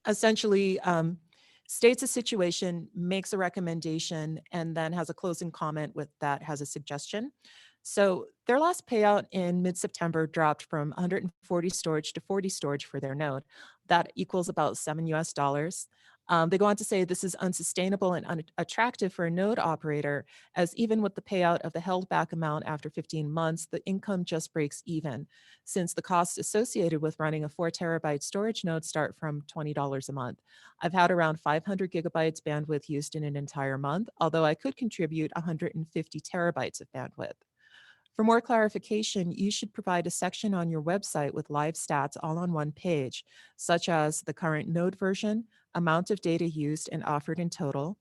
essentially states a situation, makes a recommendation, and then has a closing comment with that has a suggestion. So their last payout in mid-September dropped from 140 storage to 40 storage for their node. That equals about $7 US. They go on to say this is unsustainable and unattractive for a node operator, as even with the payout of the held back amount after 15 months, the income just breaks even, since the costs associated with running a 4 terabyte storage node start from $20 a month. I've had around 500 gigabytes bandwidth used in an entire month, although I could contribute 150 terabytes of bandwidth. For more clarification, you should provide a section on your website with live stats all on one page, such as the current node version, amount of data used and offered in total,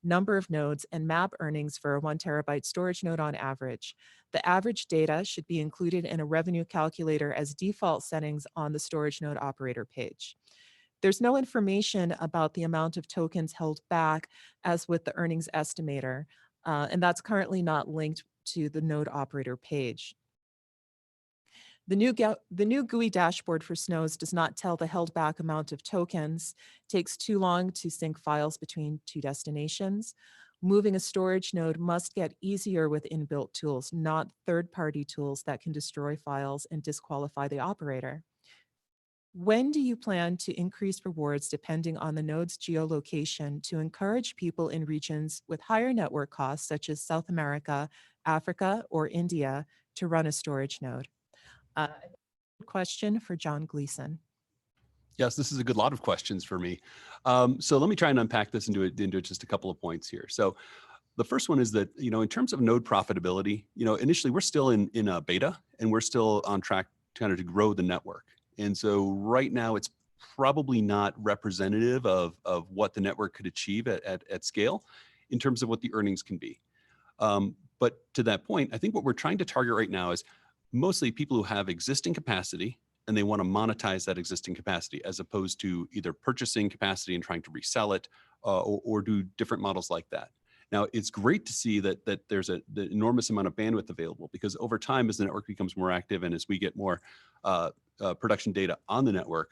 number of nodes, and map earnings for a 1 terabyte storage node on average. The average data should be included in a revenue calculator as default settings on the storage node operator page. There's no information about the amount of tokens held back as with the earnings estimator, and that's currently not linked to the node operator page. The new GUI dashboard for Snows does not tell the held back amount of tokens, takes too long to sync files between two destinations. Moving a storage node must get easier with inbuilt tools, not third-party tools that can destroy files and disqualify the operator. When do you plan to increase rewards depending on the node's geolocation to encourage people in regions with higher network costs, such as South America, Africa, or India, to run a storage node? Question for John Gleason. Yes, this is a good lot of questions for me. So let me try and unpack this into just a couple of points here. So the first one is that, in terms of node profitability, initially we're still in a beta, and we're still on track to grow the network. And so right now it's probably not representative of what the network could achieve at scale in terms of what the earnings can be. But to that point, I think what we're trying to target right now is mostly people who have existing capacity and they want to monetize that existing capacity, as opposed to either purchasing capacity and trying to resell it or do different models like that. Now, it's great to see that there's the enormous amount of bandwidth available, because over time, as the network becomes more active and as we get more production data on the network,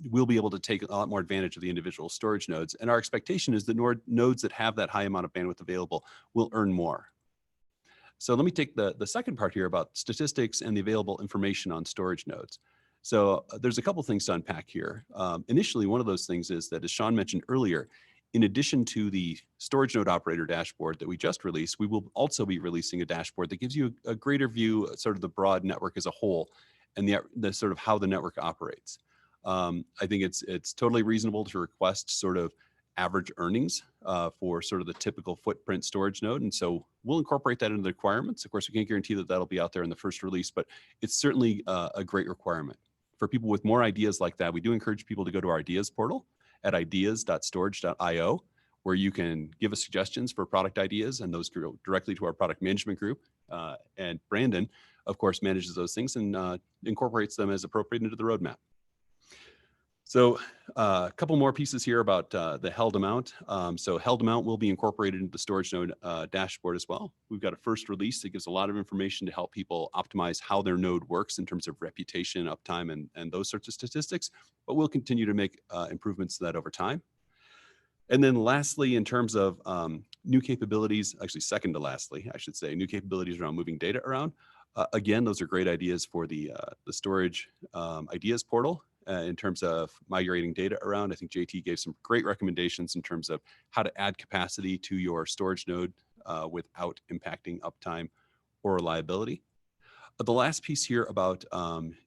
we'll be able to take a lot more advantage of the individual storage nodes. And our expectation is that nodes that have that high amount of bandwidth available will earn more. So let me take the second part here about statistics and the available information on storage nodes. So there's a couple things to unpack here. Initially, one of those things is that, as Sean mentioned earlier, in addition to the storage node operator dashboard that we just released, we will also be releasing a dashboard that gives you a greater view, sort of the broad network as a whole, and the sort of how the network operates. I think it's totally reasonable to request sort of average earnings for sort of the typical footprint storage node. And so we'll incorporate that into the requirements. Of course, we can't guarantee that that'll be out there in the first release, but it's certainly a great requirement. For people with more ideas like that, we do encourage people to go to our ideas portal at ideas.storj.io, where you can give us suggestions for product ideas, and those go directly to our product management group. And Brandon, of course, manages those things and incorporates them as appropriate into the roadmap. So a couple more pieces here about the held amount. So held amount will be incorporated into the storage node dashboard as well. We've got a first release that gives a lot of information to help people optimize how their node works in terms of reputation, uptime, and those sorts of statistics. But we'll continue to make improvements to that over time. And then lastly, in terms of new capabilities, actually second to lastly, I should say, new capabilities around moving data around. Again, those are great ideas for the storage ideas portal. In terms of migrating data around, I think JT gave some great recommendations in terms of how to add capacity to your storage node without impacting uptime or reliability. The last piece here about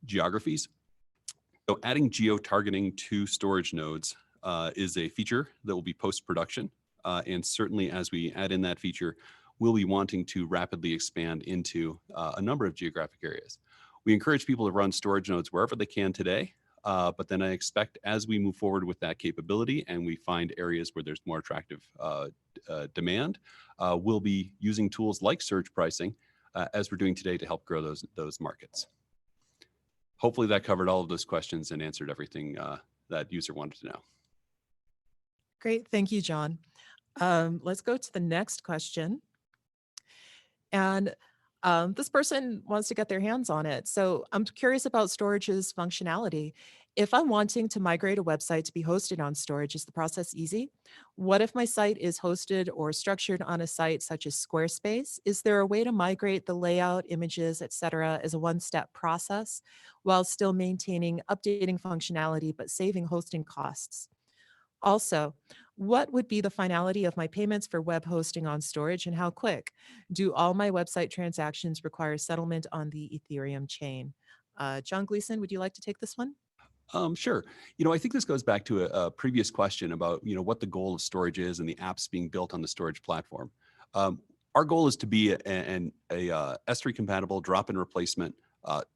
geographies. So adding geo-targeting to storage nodes is a feature that will be post-production. And certainly as we add in that feature, we'll be wanting to rapidly expand into a number of geographic areas. We encourage people to run storage nodes wherever they can today. But then I expect as we move forward with that capability and we find areas where there's more attractive demand, we'll be using tools like surge pricing as we're doing today to help grow those markets. Hopefully that covered all of those questions and answered everything that user wanted to know. Great, thank you, John. Let's go to the next question. And this person wants to get their hands on it. So I'm curious about Storj's functionality. If I'm wanting to migrate a website to be hosted on Storj, is the process easy? What if my site is hosted or structured on a site such as Squarespace? Is there a way to migrate the layout, images, etc., as a one-step process while still maintaining updating functionality but saving hosting costs? Also, what would be the finality of my payments for web hosting on Storj and how quick? Do all my website transactions require settlement on the Ethereum chain? John Gleason, would you like to take this one? Sure. I think this goes back to a previous question about, what the goal of Storj is and the apps being built on the Storj platform. Our goal is to be a S3 compatible drop-in replacement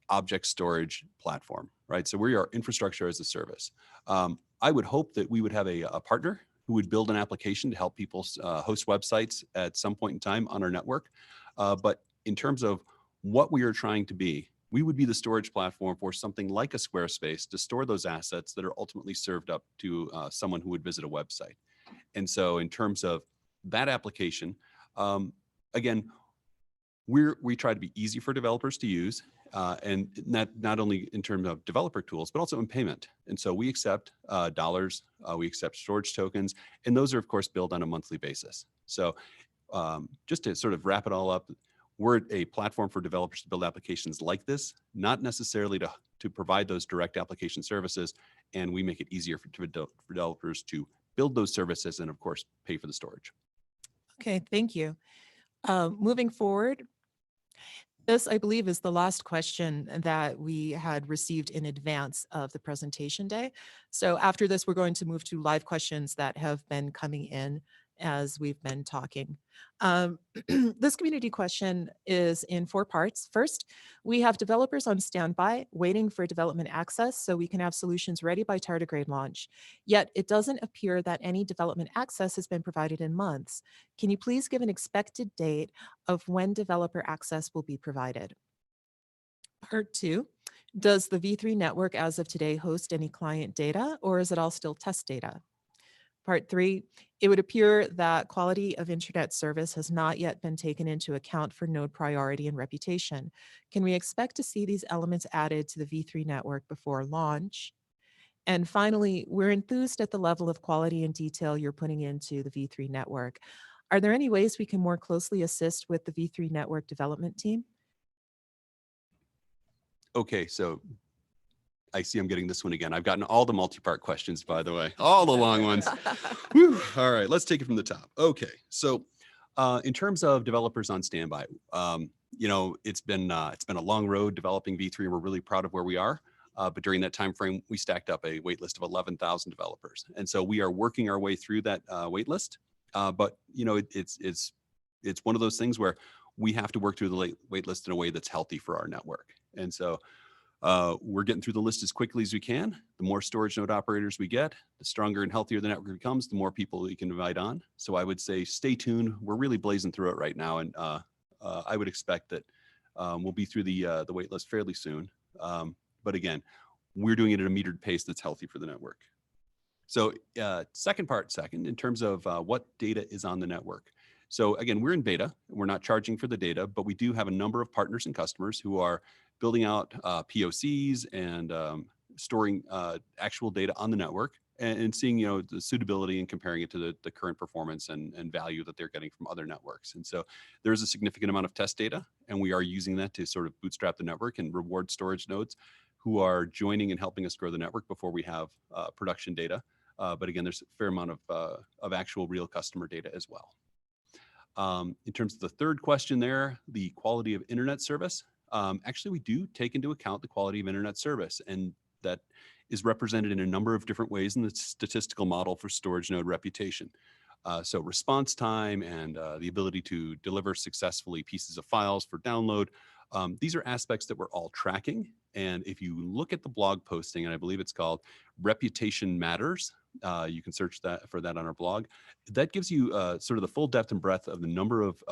object storage platform, right? So we are infrastructure as a service. I would hope that we would have a partner who would build an application to help people host websites at some point in time on our network. But in terms of what we are trying to be, we would be the storage platform for something like a Squarespace to store those assets that are ultimately served up to someone who would visit a website. And so in terms of that application, again, we try to be easy for developers to use. And not only in terms of developer tools, but also in payment. And so we accept dollars, we accept storage tokens, and those are of course billed on a monthly basis. So just to sort of wrap it all up, we're a platform for developers to build applications like this, not necessarily to provide those direct application services, and we make it easier for developers to build those services and of course pay for the storage. Okay, thank you. Moving forward, this, I believe, is the last question that we had received in advance of the presentation day. So after this, we're going to move to live questions that have been coming in as we've been talking. This community question is in 4 parts. First, we have developers on standby waiting for development access so we can have solutions ready by tardigrade launch. Yet it doesn't appear that any development access has been provided in months. Can you please give an expected date of when developer access will be provided? Part 2, does the V3 network as of today host any client data, or is it all still test data? Part 3, it would appear that quality of internet service has not yet been taken into account for node priority and reputation. Can we expect to see these elements added to the V3 network before launch? And finally, we're enthused at the level of quality and detail you're putting into the V3 network. Are there any ways we can more closely assist with the V3 network development team? Okay, so I see I'm getting this one again. I've gotten all the multi-part questions, by the way, all the long ones. Whew. All right, let's take it from the top. Okay, so in terms of developers on standby, it's been a long road developing V3. We're really proud of where we are. But during that time frame, we stacked up a wait list of 11,000 developers, and so we are working our way through that wait list. But it's one of those things where we have to work through the wait list in a way that's healthy for our network, and so. We're getting through the list as quickly as we can. The more storage node operators we get, the stronger and healthier the network becomes, the more people we can invite on. So I would say stay tuned. We're really blazing through it right now. And I would expect that we'll be through the wait list fairly soon. But again, we're doing it at a metered pace that's healthy for the network. So second, in terms of what data is on the network. So again, we're in beta. We're not charging for the data, but we do have a number of partners and customers who are building out POCs and storing actual data on the network and seeing, the suitability and comparing it to the current performance and value that they're getting from other networks. And so there's a significant amount of test data, and we are using that to sort of bootstrap the network and reward storage nodes who are joining and helping us grow the network before we have production data. But again, there's a fair amount of actual real customer data as well. In terms of the third question there, the quality of internet service, actually we do take into account the quality of internet service, and that is represented in a number of different ways in the statistical model for storage node reputation. So response time and the ability to deliver successfully pieces of files for download. These are aspects that we're all tracking. And if you look at the blog posting, and I believe it's called Reputation Matters, you can search for that on our blog. That gives you sort of the full depth and breadth of the number of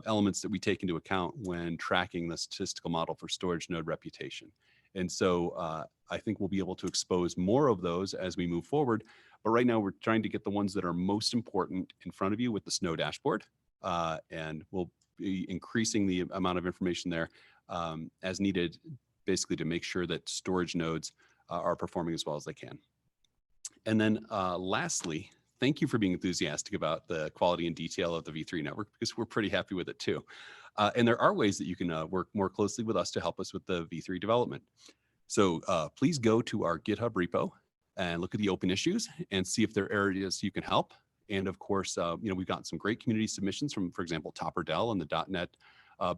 elements that we take into account when tracking the statistical model for storage node reputation. And so I think we'll be able to expose more of those as we move forward. But right now we're trying to get the ones that are most important in front of you with the Snow dashboard. And we'll be increasing the amount of information there as needed, basically to make sure that storage nodes are performing as well as they can. And then lastly, thank you for being enthusiastic about the quality and detail of the V3 network, because we're pretty happy with it too. And there are ways that you can work more closely with us to help us with the V3 development. So please go to our GitHub repo and look at the open issues and see if there are areas you can help. And of course, we've gotten some great community submissions from, for example, Topper Dell and the .NET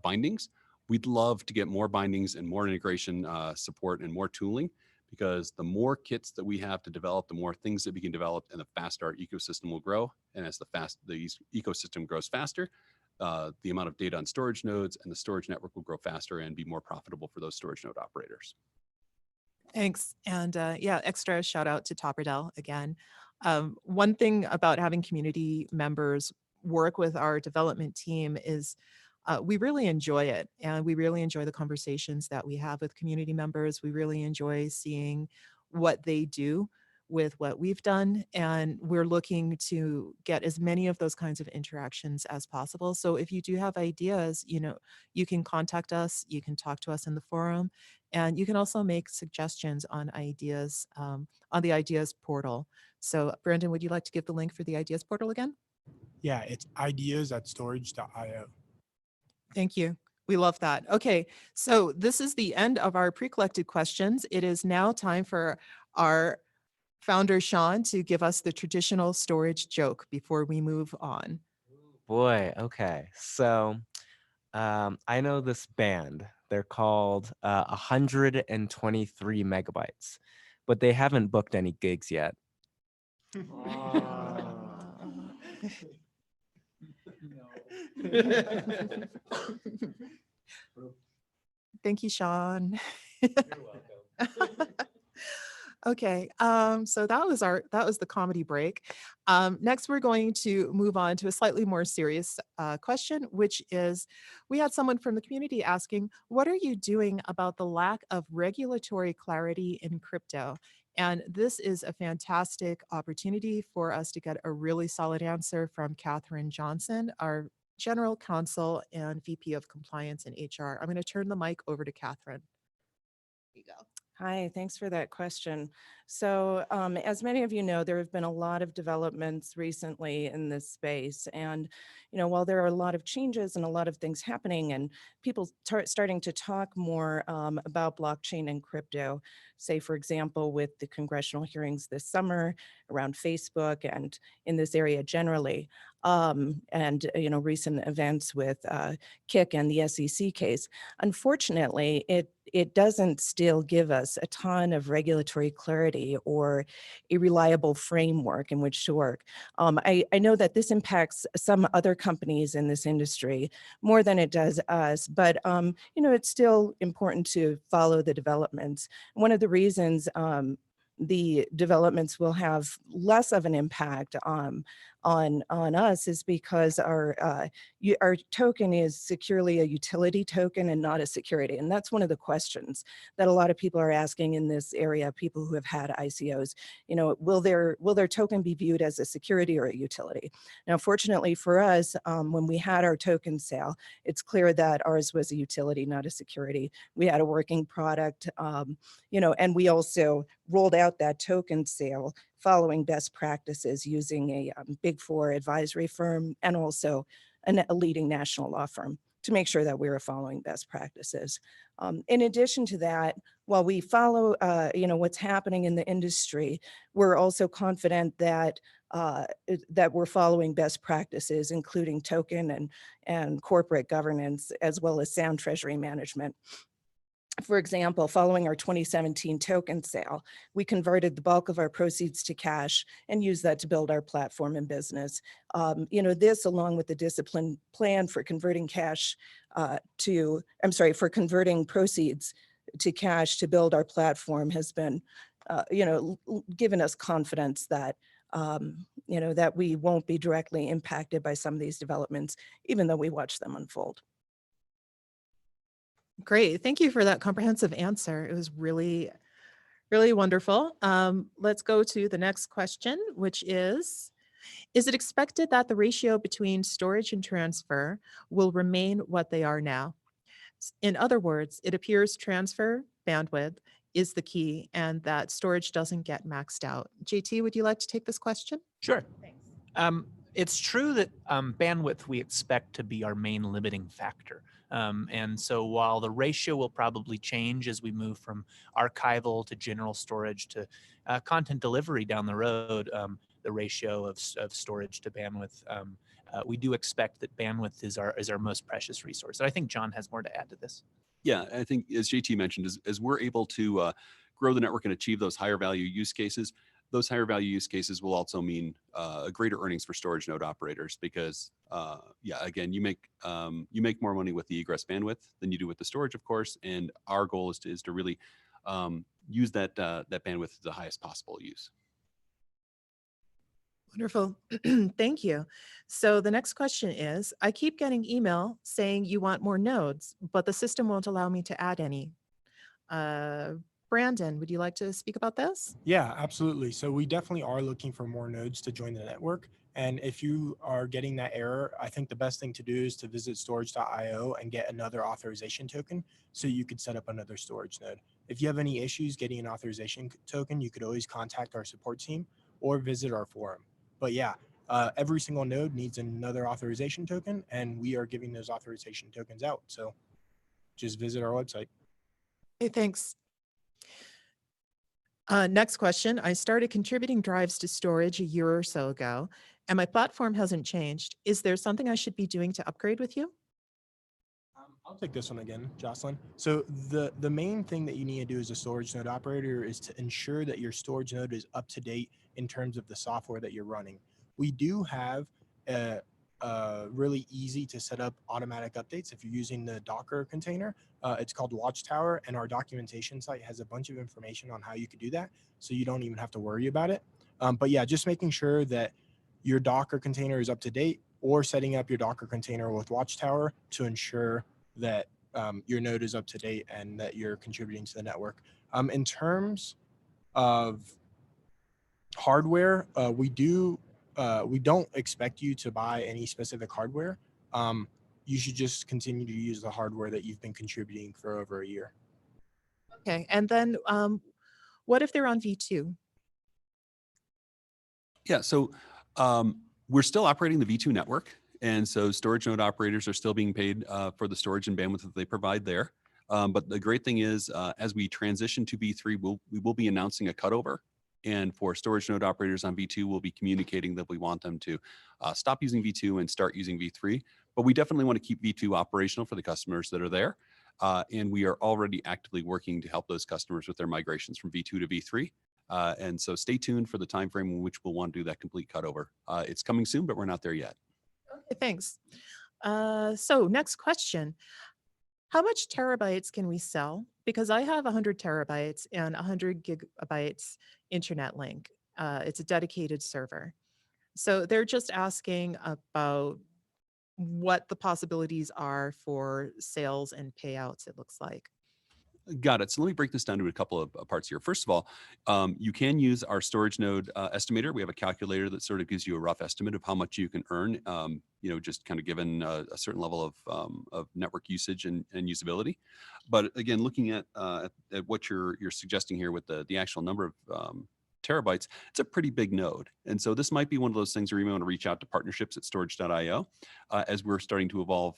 bindings. We'd love to get more bindings and more integration support and more tooling, because the more kits that we have to develop, the more things that we can develop, and the faster our ecosystem will grow. And as the ecosystem grows faster, the amount of data on storage nodes and the storage network will grow faster and be more profitable for those storage node operators. Thanks. And yeah, extra shout out to Topperdell again. One thing about having community members work with our development team is we really enjoy it, and we really enjoy the conversations that we have with community members. We really enjoy seeing what they do with what we've done, and we're looking to get as many of those kinds of interactions as possible. So if you do have ideas, you can contact us, you can talk to us in the forum, and you can also make suggestions on ideas on the ideas portal. So Brandon, would you like to give the link for the ideas portal again? Yeah, it's ideas@storj.io. Thank you. We love that. Okay, so this is the end of our pre-collected questions. It is now time for our founder, Sean, to give us the traditional storage joke before we move on. Boy, okay. So I know this band. They're called 123 Megabytes, but they haven't booked any gigs yet. Thank you, Sean. Okay, so that was the comedy break. Next, we're going to move on to a slightly more serious question, which is, we had someone from the community asking, what are you doing about the lack of regulatory clarity in crypto? And this is a fantastic opportunity for us to get a really solid answer from Catherine Johnson, our General Counsel and VP of Compliance and HR. I'm going to turn the mic over to Catherine. There you go. Hi, thanks for that question. So as many of you know, there have been a lot of developments recently in this space. And, while there are a lot of changes and a lot of things happening and people starting to talk more about blockchain and crypto, say, for example, with the congressional hearings this summer around Facebook and in this area generally, and, recent events with KIC and the SEC case, unfortunately, it doesn't still give us a ton of regulatory clarity or a reliable framework in which to work. I know that this impacts some other companies in this industry more than it does us, but it's still important to follow the developments. One of the reasons the developments will have less of an impact on us is because our token is securely a utility token and not a security. And that's one of the questions that a lot of people are asking in this area, people who have had ICOs. You know, will their token be viewed as a security or a utility? Now, fortunately for us, when we had our token sale, it's clear that ours was a utility, not a security. We had a working product, you know, and we also rolled out that token sale following best practices using a Big Four advisory firm and also a leading national law firm to make sure that we were following best practices. In addition to that, while we follow, you know, what's happening in the industry, we're also confident that that we're following best practices, including token and corporate governance, as well as sound treasury management. For example, following our 2017 token sale, we converted the bulk of our proceeds to cash and used that to build our platform and business. You know, this along with the disciplined plan for converting for converting proceeds to cash to build our platform has been, you know, given us confidence that, you know, that we won't be directly impacted by some of these developments, even though we watch them unfold. Great. Thank you for that comprehensive answer. It was really, really wonderful. Let's go to the next question, which is it expected that the ratio between storage and transfer will remain what they are now? In other words, it appears transfer bandwidth is the key and that storage doesn't get maxed out. JT, would you like to take this question? Sure. Thanks. It's true that bandwidth we expect to be our main limiting factor. And so while the ratio will probably change as we move from archival to general storage to content delivery down the road, the ratio of storage to bandwidth, we do expect that bandwidth is our most precious resource. And I think John has more to add to this. Yeah, I think as JT mentioned, as we're able to grow the network and achieve those higher value use cases, those higher value use cases will also mean greater earnings for storage node operators because, yeah, again, you make more money with the egress bandwidth than you do with the storage, of course. And our goal is to really use that bandwidth to the highest possible use. Wonderful. Thank you. So the next question is, I keep getting email saying you want more nodes, but the system won't allow me to add any. Brandon, would you like to speak about this? Yeah, absolutely. So we definitely are looking for more nodes to join the network. And if you are getting that error, I think the best thing to do is to visit storj.io and get another authorization token so you could set up another storage node. If you have any issues getting an authorization token, you could always contact our support team or visit our forum. But yeah, every single node needs another authorization token, and we are giving those authorization tokens out. So just visit our website. Hey, thanks. Next question. I started contributing drives to Storj a year or so ago, and my platform hasn't changed. Is there something I should be doing to upgrade with you? I'll take this one again, Jocelyn. So the main thing that you need to do as a storage node operator is to ensure that your storage node is up to date in terms of the software that you're running. We do have really easy to set up automatic updates if you're using the Docker container. It's called Watchtower, and our documentation site has a bunch of information on how you could do that, so you don't even have to worry about it. But yeah, just making sure that your Docker container is up to date, or setting up your Docker container with Watchtower to ensure that your node is up to date and that you're contributing to the network. In terms of hardware, we don't expect you to buy any specific hardware. You should just continue to use the hardware that you've been contributing for over a year. Okay, and then what if they're on V2? Yeah, so we're still operating the V2 network. And so storage node operators are still being paid for the storage and bandwidth that they provide there. But the great thing is, as we transition to V3, we will be announcing a cutover. And for storage node operators on V2, we'll be communicating that we want them to stop using V2 and start using V3. But we definitely want to keep V2 operational for the customers that are there. And we are already actively working to help those customers with their migrations from V2 to V3. And so stay tuned for the time frame in which we'll want to do that complete cutover. It's coming soon, but we're not there yet. Okay, thanks. So next question. How much terabytes can we sell? Because I have 100 terabytes and 100 gigabytes internet link. It's a dedicated server. So they're just asking about what the possibilities are for sales and payouts, it looks like. Got it. So let me break this down to a couple of parts here. First of all, you can use our storage node estimator. We have a calculator that sort of gives you a rough estimate of how much you can earn, just kind of given a certain level of network usage and usability. But again, looking at what you're suggesting here with the actual number of terabytes, it's a pretty big node. And so this might be one of those things where you may want to reach out to partnerships at storj.io as we're starting to evolve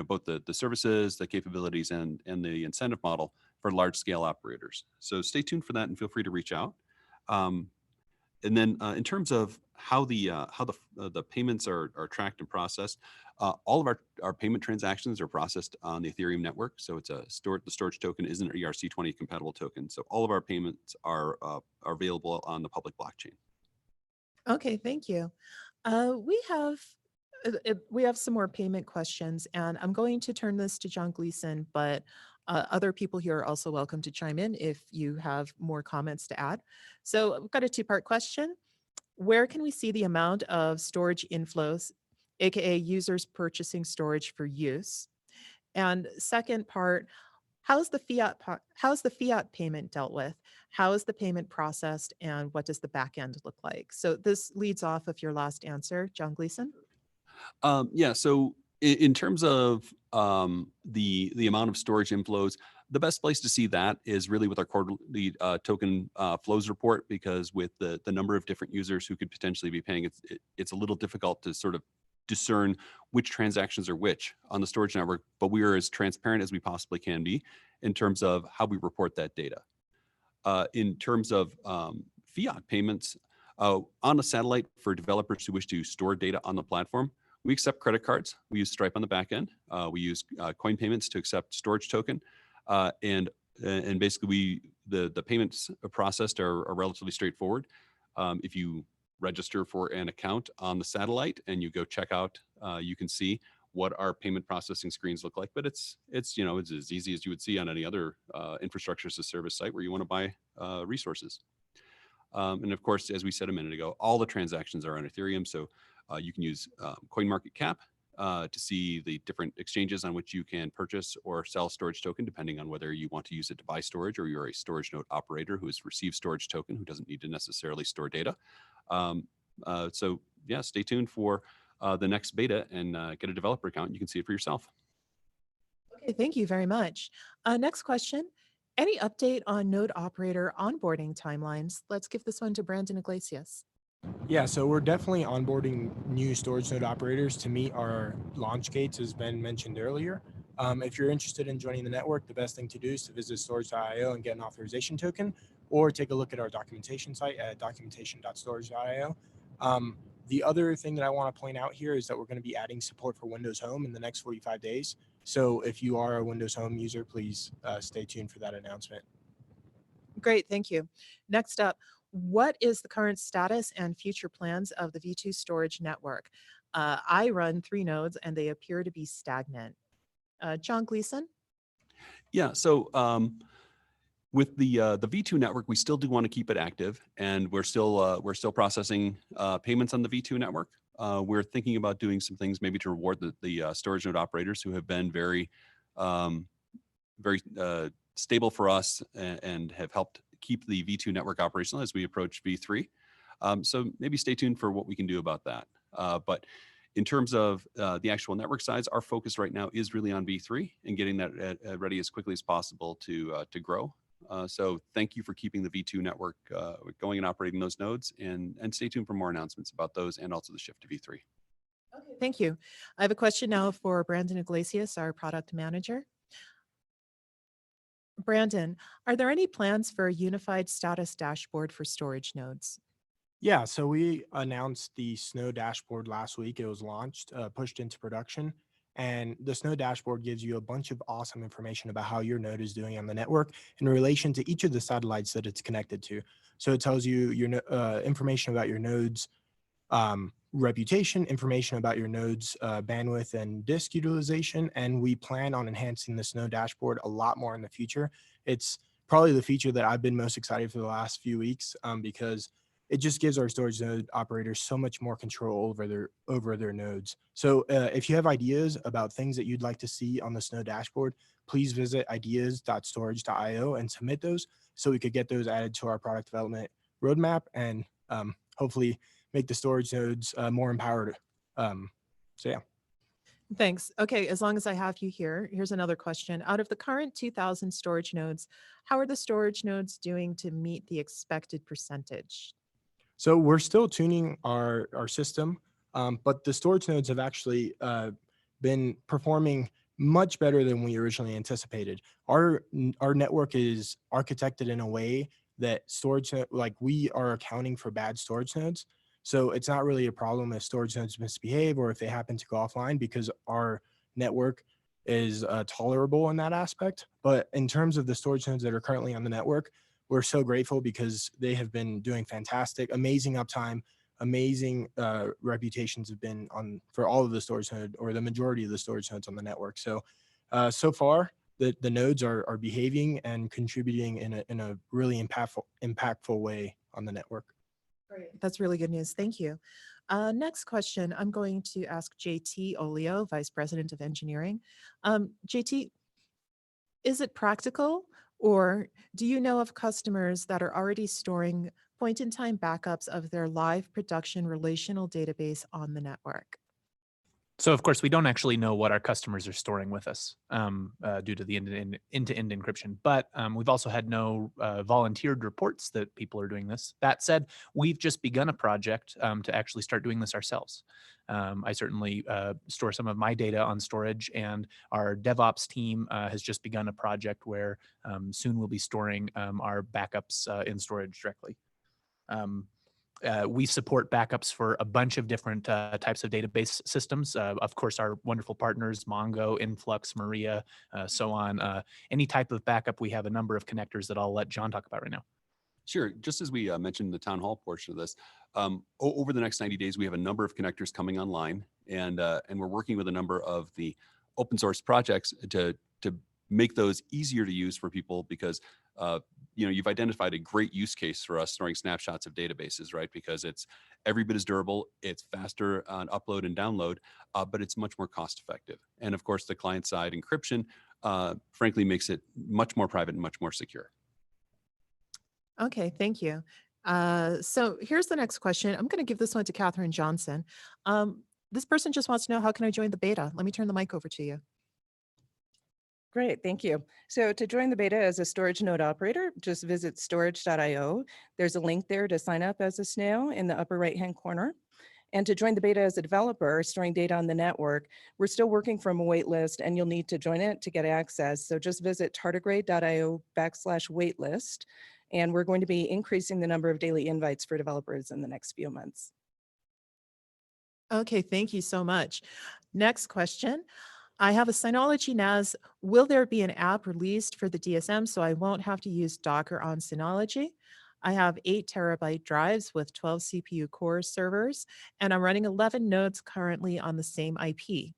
both the services, the capabilities, and the incentive model for large scale operators. So stay tuned for that and feel free to reach out. And then in terms of how the payments are tracked and processed, all of our payment transactions are processed on the Ethereum network. So it's the Storj token is an ERC20 compatible token. So all of our payments are available on the public blockchain. Okay, thank you. We have some more payment questions, and I'm going to turn this to John Gleason, but other people here are also welcome to chime in if you have more comments to add. So we've got a two-part question. Where can we see the amount of storage inflows, aka users purchasing storage for use? And second part, how's the fiat payment dealt with? How is the payment processed, and what does the back end look like? So this leads off of your last answer, John Gleason. Yeah. So in terms of the amount of storage inflows, the best place to see that is really with our quarterly token flows report, because with the number of different users who could potentially be paying, it's a little difficult to sort of discern which transactions are which on the Storj network, but we are as transparent as we possibly can be in terms of how we report that data. In terms of fiat payments, on a satellite for developers who wish to store data on the platform, we accept credit cards. We use Stripe on the back end. We use coin payments to accept Storj token. And basically the payments processed are relatively straightforward. If you register for an account on the satellite and you go check out, you can see what our payment processing screens look like. But it's as easy as you would see on any other infrastructure as a service site where you want to buy resources. And of course, as we said a minute ago, all the transactions are on Ethereum. So you can use CoinMarketCap to see the different exchanges on which you can purchase or sell Storj token, depending on whether you want to use it to buy storage or you're a storage node operator who has received Storj token, who doesn't need to necessarily store data. So yeah, stay tuned for the next beta and get a developer account. You can see it for yourself. Okay, thank you very much. Next question. Any update on node operator onboarding timelines? Let's give this one to Brandon Iglesias. Yeah, so we're definitely onboarding new storage node operators to meet our launch gates, as Ben mentioned earlier. If you're interested in joining the network, the best thing to do is to visit storj.io and get an authorization token, or take a look at our documentation site at documentation.storj.io. The other thing that I want to point out here is that we're going to be adding support for Windows Home in the next 45 days. So if you are a Windows Home user, please stay tuned for that announcement. Great, thank you. Next up, what is the current status and future plans of the V2 storage network? I run 3 nodes and they appear to be stagnant. John Gleason? Yeah, so with the V2 network, we still do want to keep it active, and we're still processing payments on the V2 network. We're thinking about doing some things maybe to reward the storage node operators who have been very stable for us and have helped keep the V2 network operational as we approach V3. So maybe stay tuned for what we can do about that. But in terms of the actual network size, our focus right now is really on V3 and getting that ready as quickly as possible to grow. So thank you for keeping the V2 network going and operating those nodes, and stay tuned for more announcements about those and also the shift to V3. Okay, thank you. I have a question now for Brandon Iglesias, our product manager. Brandon, are there any plans for a unified status dashboard for storage nodes? Yeah, so we announced the Snow dashboard last week. It was launched, pushed into production. And the Snow dashboard gives you a bunch of awesome information about how your node is doing on the network in relation to each of the satellites that it's connected to. So it tells you your information about your node's reputation, information about your node's bandwidth and disk utilization. And we plan on enhancing the Snow dashboard a lot more in the future. It's probably the feature that I've been most excited for the last few weeks because it just gives our storage node operators so much more control over their nodes. So if you have ideas about things that you'd like to see on the Snow dashboard, please visit ideas.storj.io and submit those so we could get those added to our product development roadmap and hopefully make the storage nodes more empowered. So yeah. Thanks. Okay, as long as I have you here, here's another question. Out of the current 2,000 storage nodes, how are the storage nodes doing to meet the expected percentage? So we're still tuning our system, but the storage nodes have actually been performing much better than we originally anticipated. Our network is architected in a way that like we are accounting for bad storage nodes. So it's not really a problem if storage nodes misbehave or if they happen to go offline because our network is tolerable in that aspect. But in terms of the storage nodes that are currently on the network, we're so grateful because they have been doing fantastic, amazing uptime, amazing reputations have been on for all of the storage node or the majority of the storage nodes on the network. So so far the nodes are behaving and contributing in a really impactful way on the network. Great. That's really good news. Thank you. Next question, I'm going to ask JT Olio, Vice President of Engineering. JT, is it practical, or do you know of customers that are already storing point-in-time backups of their live production relational database on the network? So of course, we don't actually know what our customers are storing with us due to the end-to-end encryption, but we've also had no volunteered reports that people are doing this. That said, we've just begun a project to actually start doing this ourselves. I certainly store some of my data on Storj, and our DevOps team has just begun a project where soon we'll be storing our backups in Storj directly. We support backups for a bunch of different types of database systems. Of course, our wonderful partners, Mongo, Influx, Maria, so on. Any type of backup, we have a number of connectors that I'll let John talk about right now. Sure. Just as we mentioned in the town hall portion of this, over the next 90 days, we have a number of connectors coming online, and we're working with a number of the open source projects to make those easier to use for people because you've identified a great use case for us storing snapshots of databases, right? Because it's every bit as durable, it's faster on upload and download, but it's much more cost effective. And of course, the client side encryption, frankly, makes it much more private and much more secure. Okay, thank you. So here's the next question. I'm going to give this one to Catherine Johnson. This person just wants to know, how can I join the beta? Let me turn the mic over to you. Great, thank you. So to join the beta as a storage node operator, just visit storj.io. There's a link there to sign up as a SNO in the upper right-hand corner. And to join the beta as a developer storing data on the network, we're still working from a wait list and you'll need to join it to get access. So just visit tardigrade.io/waitlist. And we're going to be increasing the number of daily invites for developers in the next few months. Okay, thank you so much. Next question. I have a Synology NAS. Will there be an app released for the DSM so I won't have to use Docker on Synology? I have 8 terabyte drives with 12 CPU core servers, and I'm running 11 nodes currently on the same IP.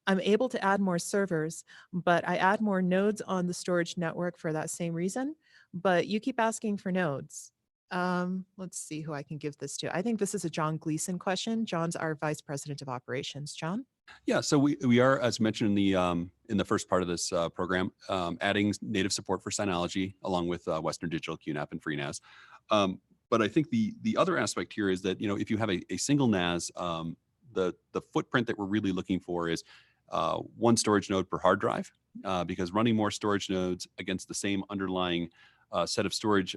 I'm able to add more servers, but I add more nodes on the storage network for that same reason, but you keep asking for nodes. Let's see who I can give this to. I think this is a John Gleason question. John's our Vice President of Operations. John? Yeah, so we are, as mentioned in the first part of this program, adding native support for Synology along with Western Digital, QNAP, and FreeNAS. But I think the other aspect here is that if you have a single NAS, the footprint that we're really looking for is one storage node per hard drive, because running more storage nodes against the same underlying set of storage,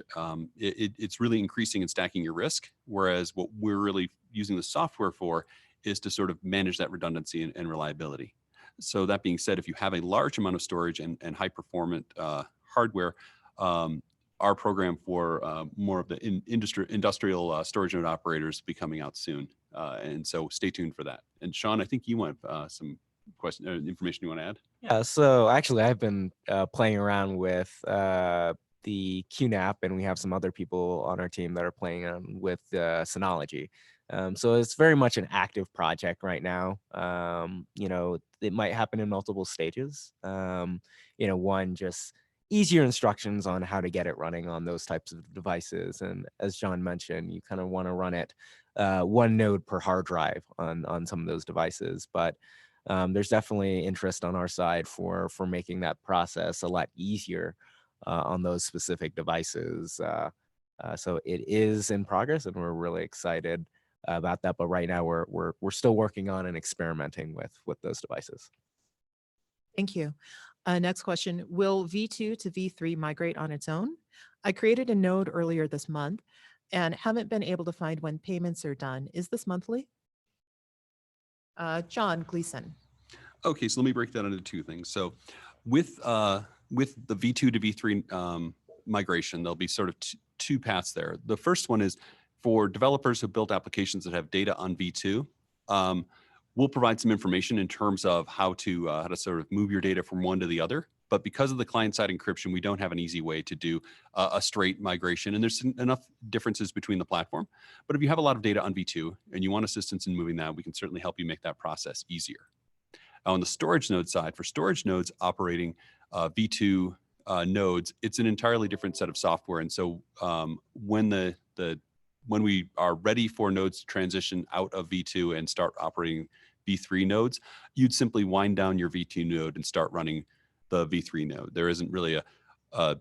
it's really increasing and stacking your risk. Whereas what we're really using the software for is to sort of manage that redundancy and reliability. So that being said, if you have a large amount of storage and high performant hardware, our program for more of the industrial storage node operators will be coming out soon. And so stay tuned for that. And Sean, I think you want some information you want to add? Yeah, so actually I've been playing around with the QNAP, and we have some other people on our team that are playing with Synology. So it's very much an active project right now. It might happen in multiple stages. One, just easier instructions on how to get it running on those types of devices. And as John mentioned, you kind of want to run it one node per hard drive on some of those devices. But there's definitely interest on our side for making that process a lot easier on those specific devices. So it is in progress, and we're really excited about that. But right now, we're still working on and experimenting with those devices. Thank you. Next question, will V2 to V3 migrate on its own? I created a node earlier this month and haven't been able to find when payments are done. Is this monthly? John Gleason. Okay, so let me break that into two things. So with the V2 to V3 migration, there'll be sort of two paths there. The first one is for developers who built applications that have data on V2. We'll provide some information in terms of how to sort of move your data from one to the other. But because of the client-side encryption, we don't have an easy way to do a straight migration. And there's enough differences between the platform. But if you have a lot of data on V2 and you want assistance in moving that, we can certainly help you make that process easier. On the storage node side, for storage nodes operating V2 nodes, it's an entirely different set of software. And so when we are ready for nodes to transition out of V2 and start operating V3 nodes, you'd simply wind down your V2 node and start running the V3 node. There isn't really a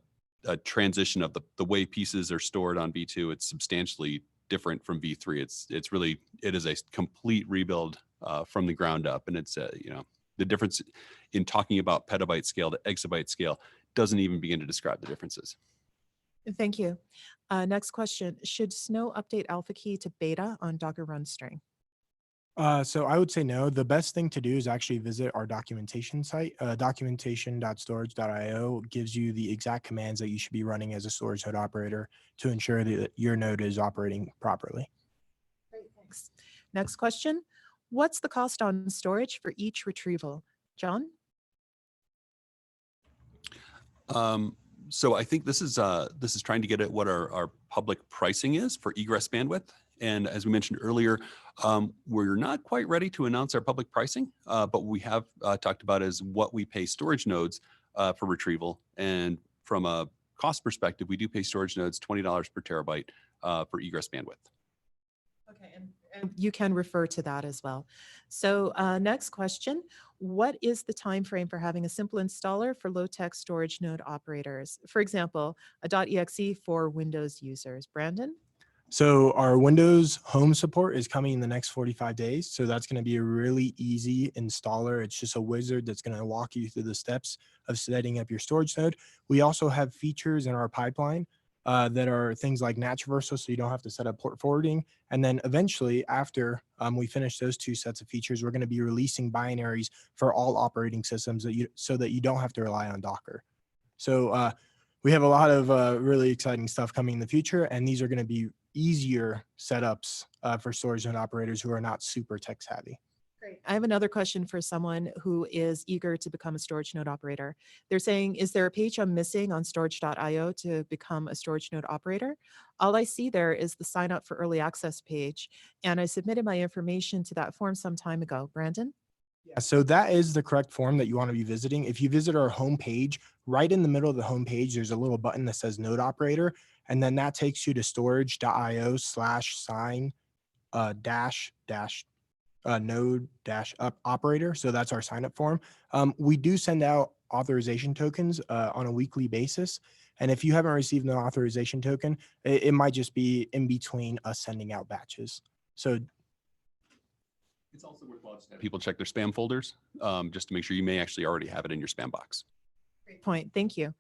transition of the way pieces are stored on V2. It's substantially different from V3. It is a complete rebuild from the ground up. And it's the difference in talking about petabyte scale to exabyte scale doesn't even begin to describe the differences. Thank you. Next question, should Snow update alpha key to beta on Docker run string? So I would say no. The best thing to do is actually visit our documentation site. Documentation.storj.io gives you the exact commands that you should be running as a storage node operator to ensure that your node is operating properly. Great, thanks. Next question, what's the cost on storage for each retrieval? John? So I think this is trying to get at what our public pricing is for egress bandwidth. And as we mentioned earlier, we're not quite ready to announce our public pricing, but what we have talked about is what we pay storage nodes for retrieval. And from a cost perspective, we do pay storage nodes $20 per terabyte for egress bandwidth. Okay, and you can refer to that as well. So next question, what is the time frame for having a simple installer for low-tech storage node operators? For example, a .exe for Windows users. Brandon? So our Windows Home support is coming in the next 45 days. So that's going to be a really easy installer. It's just a wizard that's going to walk you through the steps of setting up your storage node. We also have features in our pipeline that are things like NAT traversal, so you don't have to set up port forwarding. And then eventually, after we finish those two sets of features, we're going to be releasing binaries for all operating systems so that you don't have to rely on Docker. So we have a lot of really exciting stuff coming in the future, and these are going to be easier setups for storage node operators who are not super tech savvy. Great. I have another question for someone who is eager to become a storage node operator. They're saying, is there a page I'm missing on storj.io to become a storage node operator? All I see there is the sign up for early access page, and I submitted my information to that form some time ago. Brandon? Yeah, so that is the correct form that you want to be visiting. If you visit our homepage, right in the middle of the homepage, there's a little button that says node operator, and then that takes you to storj.io/sign node up operator. So that's our sign up form. We do send out authorization tokens on a weekly basis. And if you haven't received an authorization token, it might just be in between us sending out batches. So it's also worthwhile to have people check their spam folders just to make sure you may actually already have it in your spam box. Great point. Thank you.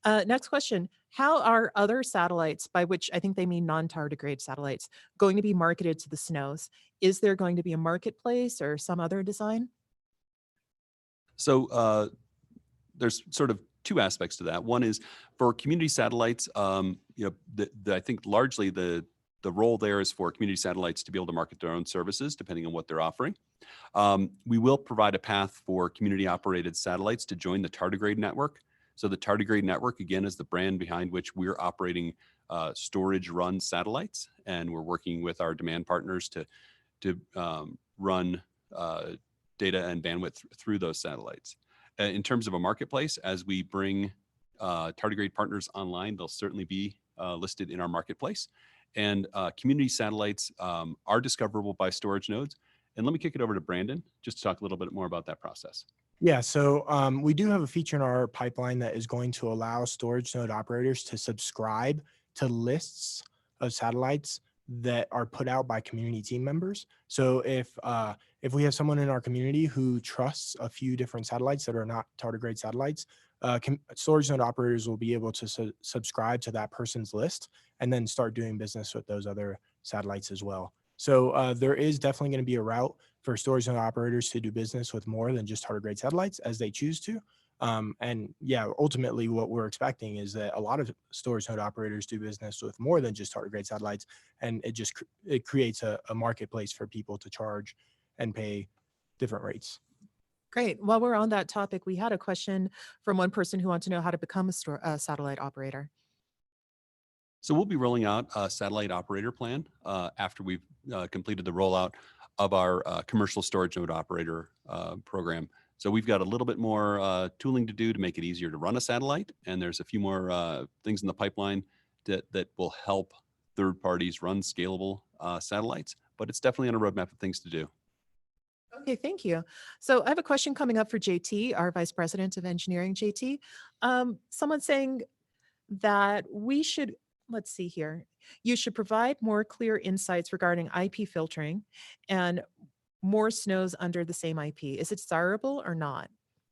Next question. How are other satellites, by which I think they mean non-tardigrade satellites, going to be marketed to the SNOs? Is there going to be a marketplace or some other design? So there's sort of two aspects to that. One is for community satellites, I think largely the role there is for community satellites to be able to market their own services depending on what they're offering. We will provide a path for community operated satellites to join the tardigrade network. So the tardigrade network, again, is the brand behind which we're operating storage run satellites. And we're working with our demand partners to run data and bandwidth through those satellites. In terms of a marketplace, as we bring tardigrade partners online, they'll certainly be listed in our marketplace. And community satellites are discoverable by storage nodes. And let me kick it over to Brandon just to talk a little bit more about that process. Yeah, so we do have a feature in our pipeline that is going to allow storage node operators to subscribe to lists of satellites that are put out by community team members. So if we have someone in our community who trusts a few different satellites that are not tardigrade satellites, storage node operators will be able to subscribe to that person's list and then start doing business with those other satellites as well. So there is definitely going to be a route for storage node operators to do business with more than just tardigrade satellites as they choose to. And yeah, ultimately what we're expecting is that a lot of storage node operators do business with more than just tardigrade satellites. And it creates a marketplace for people to charge and pay different rates. Great. While we're on that topic, we had a question from one person who wanted to know how to become a satellite operator. So we'll be rolling out a satellite operator plan after we've completed the rollout of our commercial storage node operator program. So we've got a little bit more tooling to do to make it easier to run a satellite. And there's a few more things in the pipeline that will help third parties run scalable satellites, but it's definitely on a roadmap of things to do. Okay, thank you. So I have a question coming up for JT, our Vice President of Engineering. JT, someone's saying that we should, let's see here, you should provide more clear insights regarding IP filtering and more SNOs under the same IP. Is it desirable or not?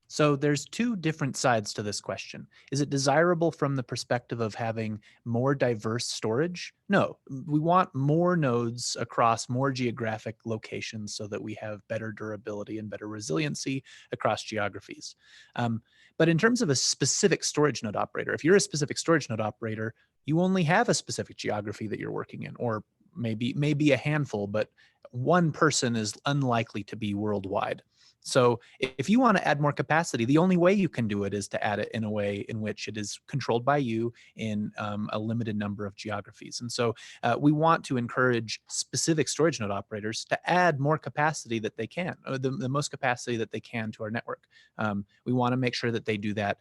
So there's two different sides to this question. Is it desirable from the perspective of having more diverse storage? No, we want more nodes across more geographic locations so that we have better durability and better resiliency across geographies. But in terms of a specific storage node operator, if you're a specific storage node operator, you only have a specific geography that you're working in, or maybe a handful, but one person is unlikely to be worldwide. So if you want to add more capacity, the only way you can do it is to add it in a way in which it is controlled by you in a limited number of geographies. And so we want to encourage specific storage node operators to add more capacity that they can, or the most capacity that they can to our network. We want to make sure that they do that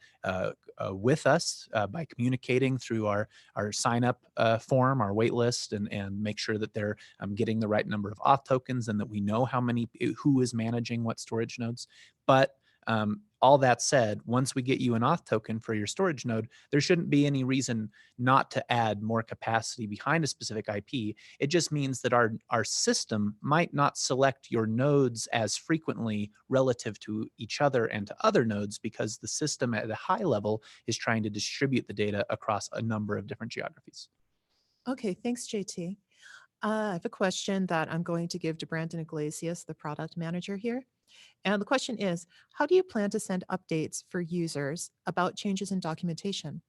with us by communicating through our sign up form, our wait list, and make sure that they're getting the right number of auth tokens and that we know who is managing what storage nodes. But all that said, once we get you an auth token for your storage node, there shouldn't be any reason not to add more capacity behind a specific IP. It just means that our system might not select your nodes as frequently relative to each other and to other nodes because the system at a high level is trying to distribute the data across a number of different geographies. Okay, thanks, JT. I have a question that I'm going to give to Brandon Iglesias, the product manager here. And the question is, how do you plan to send updates for users about changes in documentation?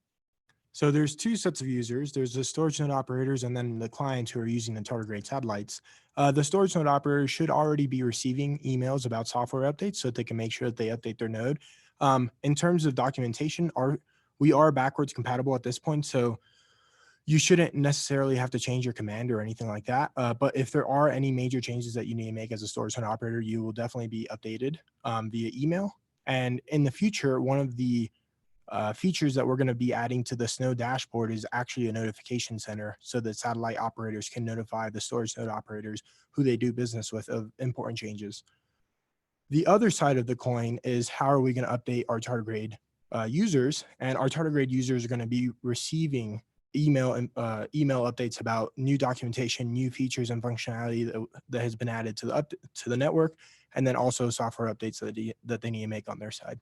So there's two sets of users. There's the storage node operators and then the clients who are using the tardigrade satellites. The storage node operators should already be receiving emails about software updates so that they can make sure that they update their node. In terms of documentation, we are backwards compatible at this point. So you shouldn't necessarily have to change your command or anything like that. But if there are any major changes that you need to make as a storage node operator, you will definitely be updated via email. And in the future, one of the features that we're going to be adding to the SNO dashboard is actually a notification center so that satellite operators can notify the storage node operators who they do business with of important changes. The other side of the coin is how are we going to update our tardigrade users? And our tardigrade users are going to be receiving email updates about new documentation, new features and functionality that has been added to the network, and then also software updates that they need to make on their side.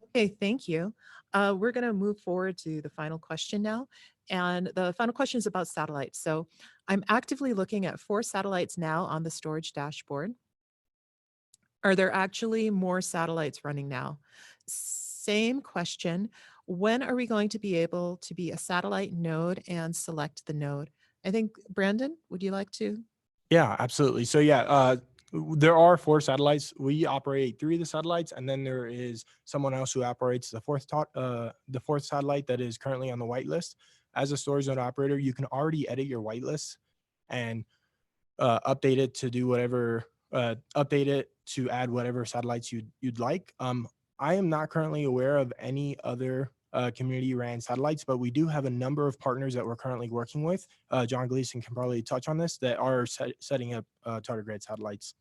Okay, thank you. We're going to move forward to the final question now. And the final question is about satellites. So I'm actively looking at 4 satellites now on the Storj dashboard. Are there actually more satellites running now? Same question. When are we going to be able to be a satellite node and select the node? I think, Brandon, would you like to? Yeah, absolutely. So yeah, there are 4 satellites. We operate 3 of the satellites, and then there is someone else who operates the fourth satellite that is currently on the whitelist. As a storage node operator, you can already edit your whitelist and update it to do whatever, update it to add whatever satellites you'd like. I am not currently aware of any other community ran satellites, but we do have a number of partners that we're currently working with. John Gleason can probably touch on this, that are setting up tardigrade satellites.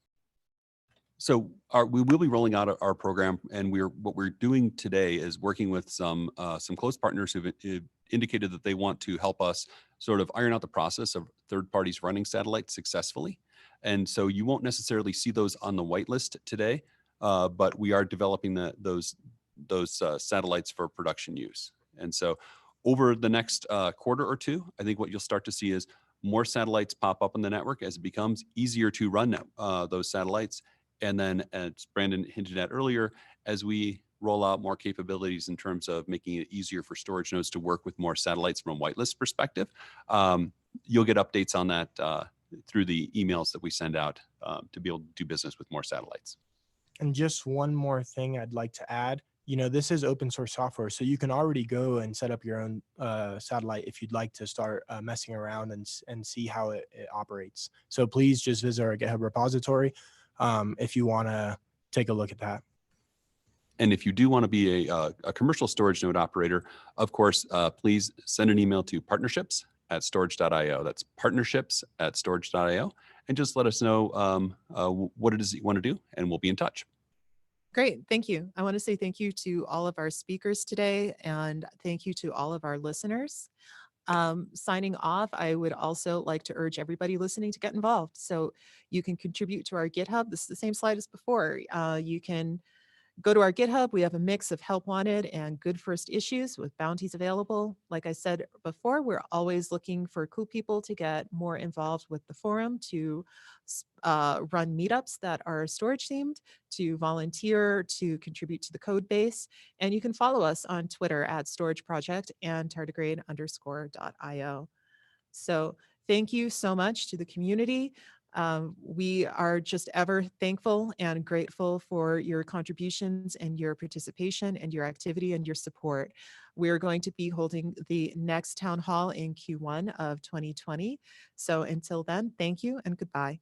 So we will be rolling out our program, and what we're doing today is working with some close partners who've indicated that they want to help us sort of iron out the process of third parties running satellites successfully. And so you won't necessarily see those on the whitelist today, but we are developing those satellites for production use. And so over the next quarter or two, I think what you'll start to see is more satellites pop up in the network as it becomes easier to run those satellites. And then, as Brandon hinted at earlier, as we roll out more capabilities in terms of making it easier for storage nodes to work with more satellites from a whitelist perspective, you'll get updates on that through the emails that we send out to be able to do business with more satellites. And just one more thing I'd like to add. This is open source software, so you can already go and set up your own satellite if you'd like to start messing around and see how it operates. So please just visit our GitHub repository if you want to take a look at that. And if you do want to be a commercial storage node operator, of course, please send an email to partnerships@storj.io. That's partnerships@storj.io. And just let us know what it is that you want to do, and we'll be in touch. Great. Thank you. I want to say thank you to all of our speakers today, and thank you to all of our listeners. Signing off, I would also like to urge everybody listening to get involved. So you can contribute to our GitHub. This is the same slide as before. You can go to our GitHub. We have a mix of help wanted and good first issues with bounties available. Like I said before, we're always looking for cool people to get more involved with the forum, to run meetups that are storage themed, to volunteer, to contribute to the code base. And you can follow us on Twitter @StorjProject and tardigrade_.io. So thank you so much to the community. We are just ever thankful and grateful for your contributions and your participation and your activity and your support. We're going to be holding the next town hall in Q1 of 2020. So until then, thank you and goodbye.